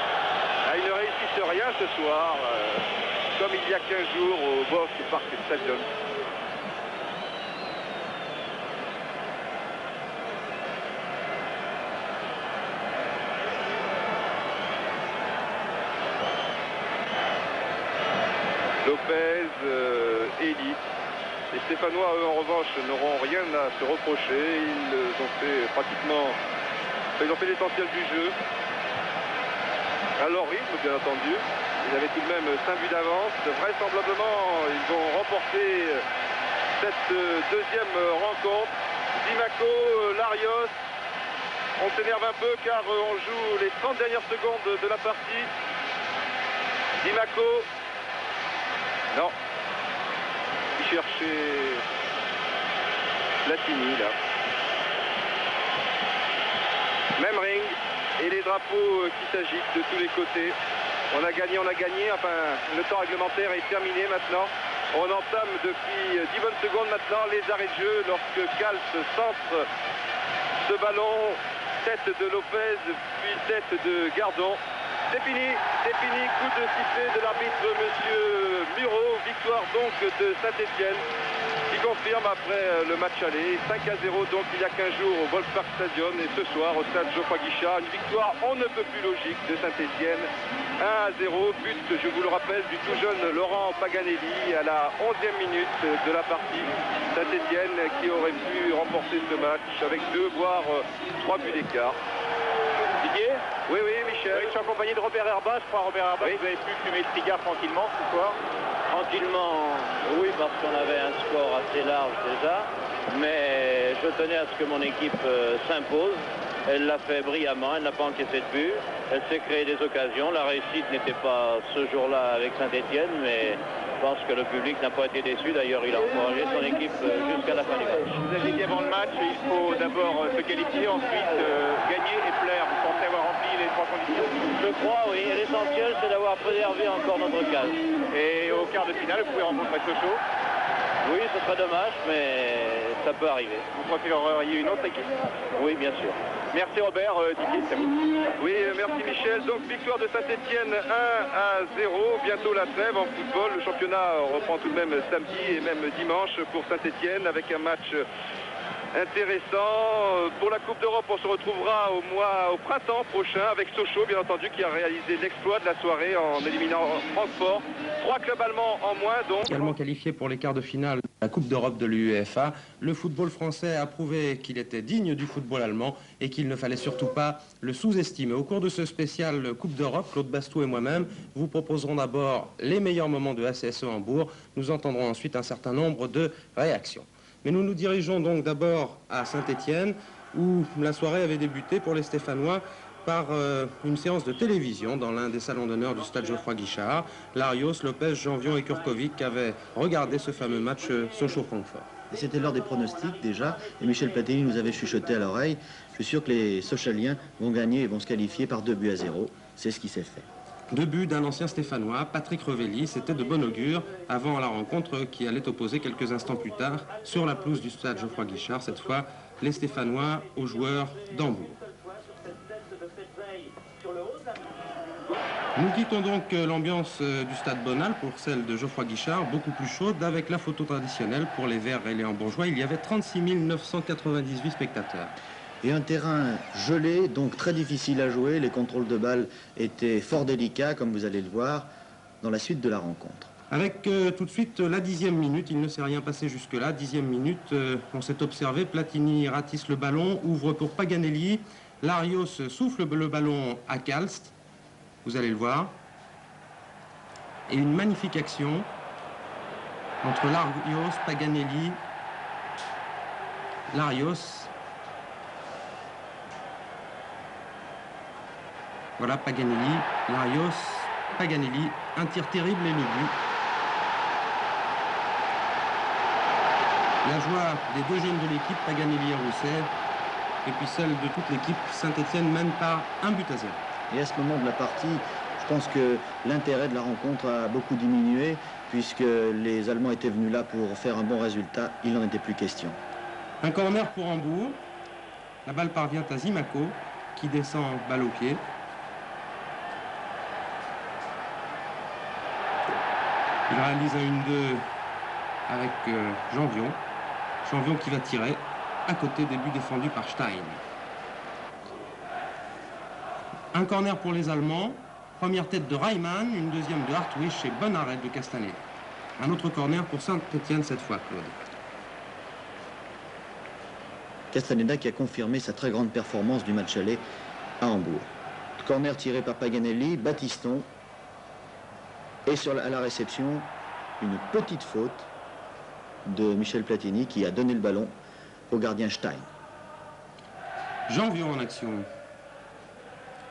Ah, il ne réussit rien ce soir, comme il y a 15 jours au Bosch Park Stadium. Lopez, Elie. Les Stéphanois, eux, en revanche, n'auront rien à se reprocher. Ils ont fait pratiquement... Ils ont fait l'essentiel du jeu. À leur rythme, bien entendu. Ils avaient tout de même 5 buts d'avance. Vraisemblablement, ils vont remporter cette deuxième rencontre. Zimaco, Larios. On s'énerve un peu car on joue les 30 dernières secondes de la partie. Zimaco. Non. Il cherchait Platini, là. Même ring. Et les drapeaux qui s'agitent de tous les côtés. On a gagné. Enfin, le temps réglementaire est terminé maintenant. On entame depuis 10 bonnes secondes maintenant les arrêts de jeu lorsque Kals centre ce ballon. Tête de Lopez, puis tête de Gardon. C'est fini. Coup de sifflet de l'arbitre, monsieur Muro. Victoire donc de Saint-Etienne qui confirme après le match aller. 5-0 donc il y a 15 jours au Volkspark Stadium et ce soir au stade Geoffroy Guichard. Une victoire on ne peut plus logique de Saint-Etienne. 1-0, but, je vous le rappelle, du tout jeune Laurent Paganelli à la 11e minute de la partie. Saint-Etienne qui aurait pu remporter ce match avec 2 voire 3 buts d'écart. Didier? Oui, Michel. Oui, je suis en compagnie de Robert Herbin. Je crois, Robert Herbin, oui. Vous avez pu fumer le cigare tranquillement ce soir? Tranquillement, oui, parce qu'on avait un score assez large déjà. Mais je tenais à ce que mon équipe s'impose. Elle l'a fait brillamment, elle n'a pas encaissé de but. Elle s'est créé des occasions. La réussite n'était pas ce jour-là avec Saint-Etienne, mais je pense que le public n'a pas été déçu. D'ailleurs, il a encouragé son équipe jusqu'à la fin du match. Vous avez dit avant le match, il faut d'abord se qualifier, ensuite gagner et plaire. Vous pensez avoir rempli les 3 conditions? Je crois, oui. Et l'essentiel, c'est d'avoir préservé encore notre case. Et au quart de finale, vous pouvez rencontrer Sochaux? Oui, ce serait dommage, mais ça peut arriver. Vous préféreriez une autre équipe? Oui, bien sûr. Merci Robert. Didier, c'est à vous. Oui, merci Michel. Donc victoire de Saint-Etienne 1-0. Bientôt la trêve en football. Le championnat reprend tout de même samedi et même dimanche pour Saint-Etienne avec un match intéressant. Pour la Coupe d'Europe, on se retrouvera au printemps prochain avec Sochaux, bien entendu, qui a réalisé l'exploit de la soirée en éliminant Francfort. 3 clubs allemands en moins, donc. Également qualifié pour les quarts de finale de la Coupe d'Europe de l'UEFA, le football français a prouvé qu'il était digne du football allemand et qu'il ne fallait surtout pas le sous-estimer. Au cours de ce spécial Coupe d'Europe, Claude Bastou et moi-même vous proposerons d'abord les meilleurs moments de ACSE Hambourg. Nous entendrons ensuite un certain nombre de réactions. Mais nous nous dirigeons donc d'abord à Saint-Etienne, où la soirée avait débuté pour les Stéphanois par une séance de télévision dans l'un des salons d'honneur du stade Geoffroy Guichard. Larios, Lopez, Janvion et Kurkovic avaient regardé ce fameux match Sochaux-Francfort. C'était l'heure des pronostics déjà, et Michel Platini nous avait chuchoté à l'oreille. Je suis sûr que les Sochaliens vont gagner et vont se qualifier par 2-0. C'est ce qui s'est fait. 2 buts d'un ancien Stéphanois, Patrick Revelli, c'était de bon augure avant la rencontre qui allait opposer quelques instants plus tard sur la pelouse du stade Geoffroy Guichard, cette fois les Stéphanois aux joueurs d'Hambourg. Nous quittons donc l'ambiance du stade Bonal pour celle de Geoffroy Guichard, beaucoup plus chaude, avec la photo traditionnelle pour les Verts et les Hambourgeois. Il y avait 36 998 spectateurs. Et un terrain gelé, donc très difficile à jouer. Les contrôles de balles étaient fort délicats, comme vous allez le voir, dans la suite de la rencontre. Avec tout de suite la 10e minute, il ne s'est rien passé jusque-là. 10e minute, on s'est observé, Platini ratisse le ballon, ouvre pour Paganelli. Larios souffle le ballon à Kalst, vous allez le voir. Et une magnifique action entre Larios, Paganelli, Larios. Voilà Paganelli, Larios, Paganelli, un tir terrible et le but. La joie des 2 jeunes de l'équipe, Paganelli et Rousset, et puis celle de toute l'équipe, Saint-Etienne mène par 1-0. Et à ce moment de la partie, je pense que l'intérêt de la rencontre a beaucoup diminué, puisque les Allemands étaient venus là pour faire un bon résultat. Il n'en était plus question. Un corner pour Hambourg. La balle parvient à Zimaco, qui descend balle au pied. Il réalise un 1-2 avec Janvion. Janvion qui va tirer à côté des buts défendus par Stein. Un corner pour les Allemands. Première tête de Reimann, une deuxième de Hartwich et bon arrêt de Castanet. Un autre corner pour Saint-Etienne cette fois, Claude. Castaneda qui a confirmé sa très grande performance du match aller à Hambourg. Corner tiré par Paganelli, Battiston. Et à la réception, une petite faute de Michel Platini qui a donné le ballon au gardien Stein. Janvion en action.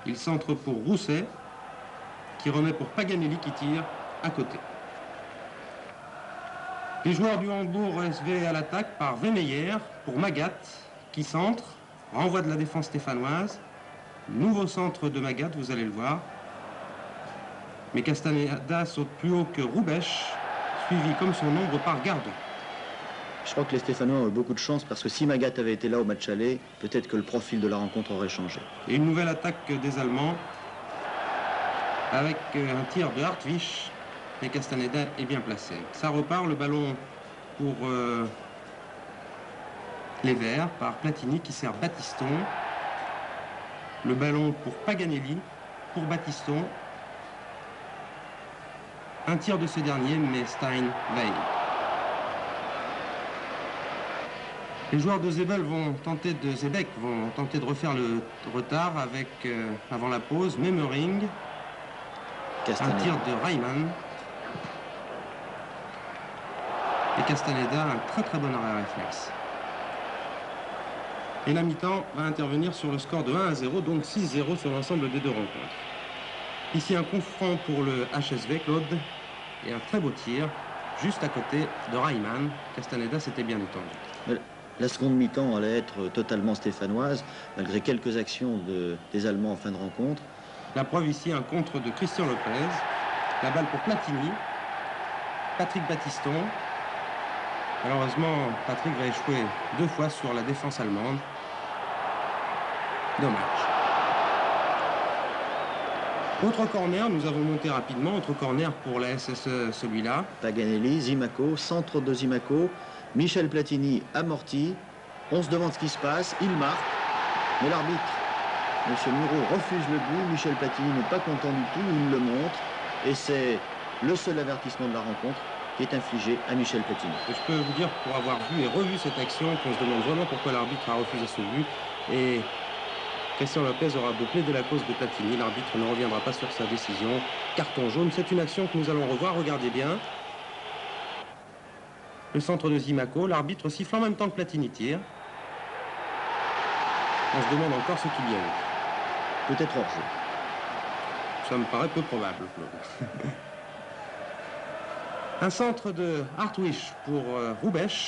Il centre pour Rousset, qui remet pour Paganelli qui tire à côté. Les joueurs du Hambourg SV à l'attaque par Vemeyer pour Magat, qui centre, renvoi de la défense stéphanoise. Nouveau centre de Magat, vous allez le voir. Mais Castaneda saute plus haut que Roubèche, suivi comme son ombre par Gardon. Je crois que les Stéphanois ont eu beaucoup de chance parce que si Magat avait été là au match aller, peut-être que le profil de la rencontre aurait changé. Et une nouvelle attaque des Allemands avec un tir de Hartwich mais Castaneda est bien placé. Ça repart, le ballon pour les Verts par Platini qui sert Battiston. Le ballon pour Paganelli, pour Battiston. Un tir de ce dernier, mais Stein veille. Les joueurs de Zeebeck vont tenter de refaire le retard avec, avant la pause, Memmering. Un tir de Reimann. Et Castaneda, un très bon arrêt réflexe. Et la mi-temps va intervenir sur le score de 1-0, donc 6-0 sur l'ensemble des deux rencontres. Ici un coup franc pour le HSV, Claude, et un très beau tir, juste à côté de Reimann. Castaneda s'était bien étendu. La seconde mi-temps allait être totalement stéphanoise, malgré quelques actions des Allemands en fin de rencontre. La preuve ici, un contre de Christian Lopez. La balle pour Platini. Patrick Battiston. Malheureusement, Patrick va échouer 2 fois sur la défense allemande. Dommage. Autre corner, nous avons monté rapidement. Autre corner pour la SSE, celui-là. Paganelli, Zimaco, centre de Zimaco. Michel Platini amorti. On se demande ce qui se passe. Il marque. Mais l'arbitre, M. Muro, refuse le but. Michel Platini n'est pas content du tout. Il le montre. Et c'est le seul avertissement de la rencontre qui est infligé à Michel Platini. Et je peux vous dire, pour avoir vu et revu cette action, qu'on se demande vraiment pourquoi l'arbitre a refusé ce but. Et Christian Lopez aura beau plaider la cause de Platini, l'arbitre ne reviendra pas sur sa décision. Carton jaune, c'est une action que nous allons revoir, regardez bien. Le centre de Zimaco, l'arbitre siffle en même temps que Platini tire. On se demande encore ce qu'il y a eu. Peut-être hors-jeu. Ça me paraît peu probable, Claude. Un centre de Hartwich pour Roubesch.